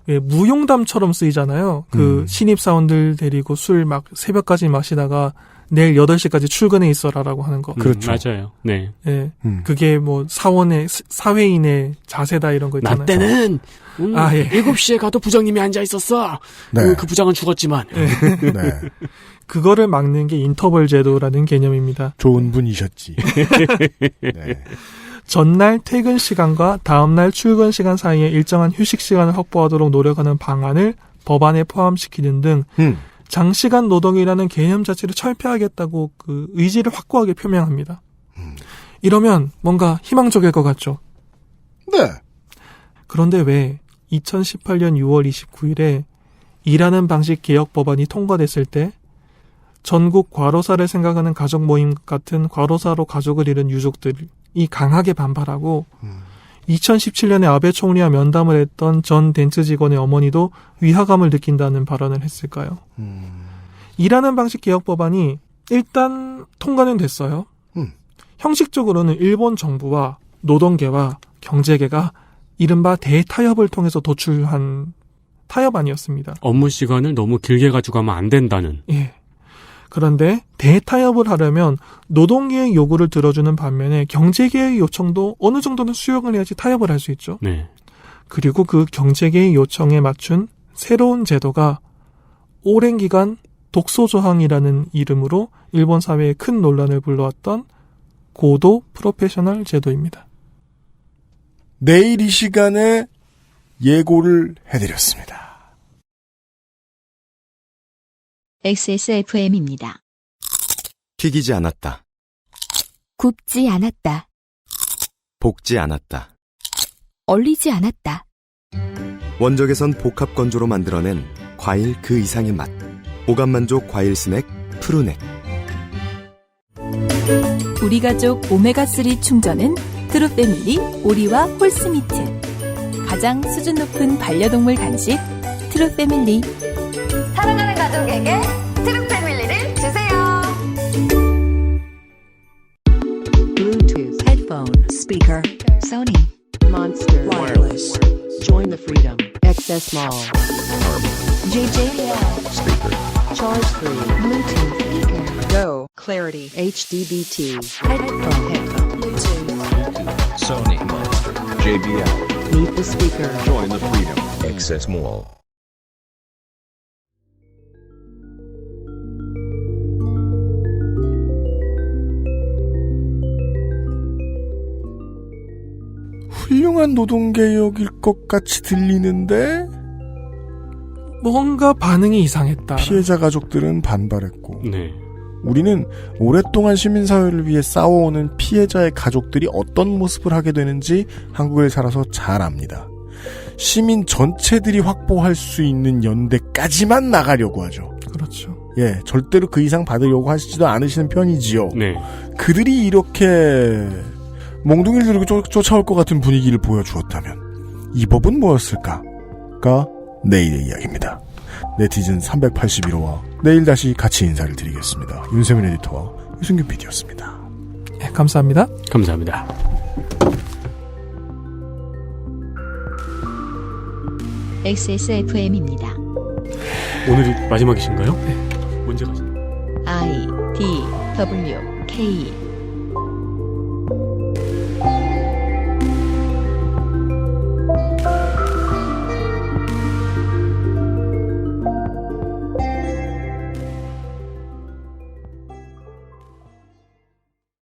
무용담처럼 쓰이잖아요. 그 신입사원들 데리고 술 막 새벽까지 마시다가 내일 8시까지 출근해 있어라라고 하는 거. 그렇죠. 맞아요. 네. 예. 그게 뭐 사회인의 자세다 이런 거 있잖아요. 나 때는 7시에 가도 부장님이 앉아 있었어. 네. 그 부장은 죽었지만. 네. 그거를 막는 게 인터벌 제도라는 개념입니다. 좋은 분이셨지. 네. 전날 퇴근 시간과 다음날 출근 시간 사이에 일정한 휴식 시간을 확보하도록 노력하는 방안을 법안에 포함시키는 등 장시간 노동이라는 개념 자체를 철폐하겠다고 그 의지를 확고하게 표명합니다. 이러면 뭔가 희망적일 것 같죠? 네. 그런데 왜 2018년 6월 29일에 일하는 방식 개혁 법안이 통과됐을 때 전국 과로사를 생각하는 가족 모임 같은 과로사로 가족을 잃은 유족들이 강하게 반발하고 2017년에 아베 총리와 면담을 했던 전 덴츠 직원의 어머니도 위화감을 느낀다는 발언을 했을까요? 일하는 방식 개혁 법안이 일단 통과는 됐어요. 형식적으로는 일본 정부와 노동계와 경제계가 이른바 대타협을 통해서 도출한 타협안이었습니다. 업무 시간을 너무 길게 가지고 가면 안 된다는. 예. 그런데 대타협을 하려면 노동계의 요구를 들어주는 반면에 경제계의 요청도 어느 정도는 수용을 해야지 타협을 할 수 있죠. 네. 그리고 그 경제계의 요청에 맞춘 새로운 제도가 오랜 기간 독소조항이라는 이름으로 일본 사회에 큰 논란을 불러왔던 고도 프로페셔널 제도입니다. 내일 이 시간에 예고를 해드렸습니다. XSFM입니다. 튀기지 않았다. 굽지 않았다. 볶지 않았다. 얼리지 않았다. 원적에선 복합 건조로 만들어낸 과일 그 이상의 맛. 오감만족 과일 스낵 푸르넥. 우리 가족 오메가3 충전은 트루패밀리 오리와 홀스미트. 가장 수준 높은 반려동물 간식 트루패밀리. 사랑하는 가족에게 트루패밀리를 주세요. Bluetooth headphone speaker. Sony Monster Wireless. Join the freedom. XS Mall. JJL speaker. Charge free. Bluetooth speaker. Go. Clarity. HDBT. Headphone. Bluetooth. Sony Monster. JBL. Meet the speaker. Join the freedom. Access Mall. 훌륭한 노동개혁일 것 같이 들리는데 뭔가 반응이 이상했다. 피해자 가족들은 반발했고 네. 우리는 오랫동안 시민사회를 위해 싸워오는 피해자의 가족들이 어떤 모습을 하게 되는지 한국에 살아서 잘 압니다. 시민 전체들이 확보할 수 있는 연대까지만 나가려고 하죠. 그렇죠. 예, 절대로 그 이상 받으려고 하시지도 않으시는 편이지요. 네. 그들이 이렇게 몽둥이를 들고 쫓아올 것 같은 분위기를 보여주었다면 이 법은 뭐였을까가 내일의 이야기입니다. 네티즌 381호와 내일 다시 같이 인사를 드리겠습니다. 윤세민 에디터와 유승균 PD였습니다. 네, 감사합니다. 감사합니다. XSFM입니다. 오늘이 마지막이신가요? 네. 언제 가시나요? I, D, W, K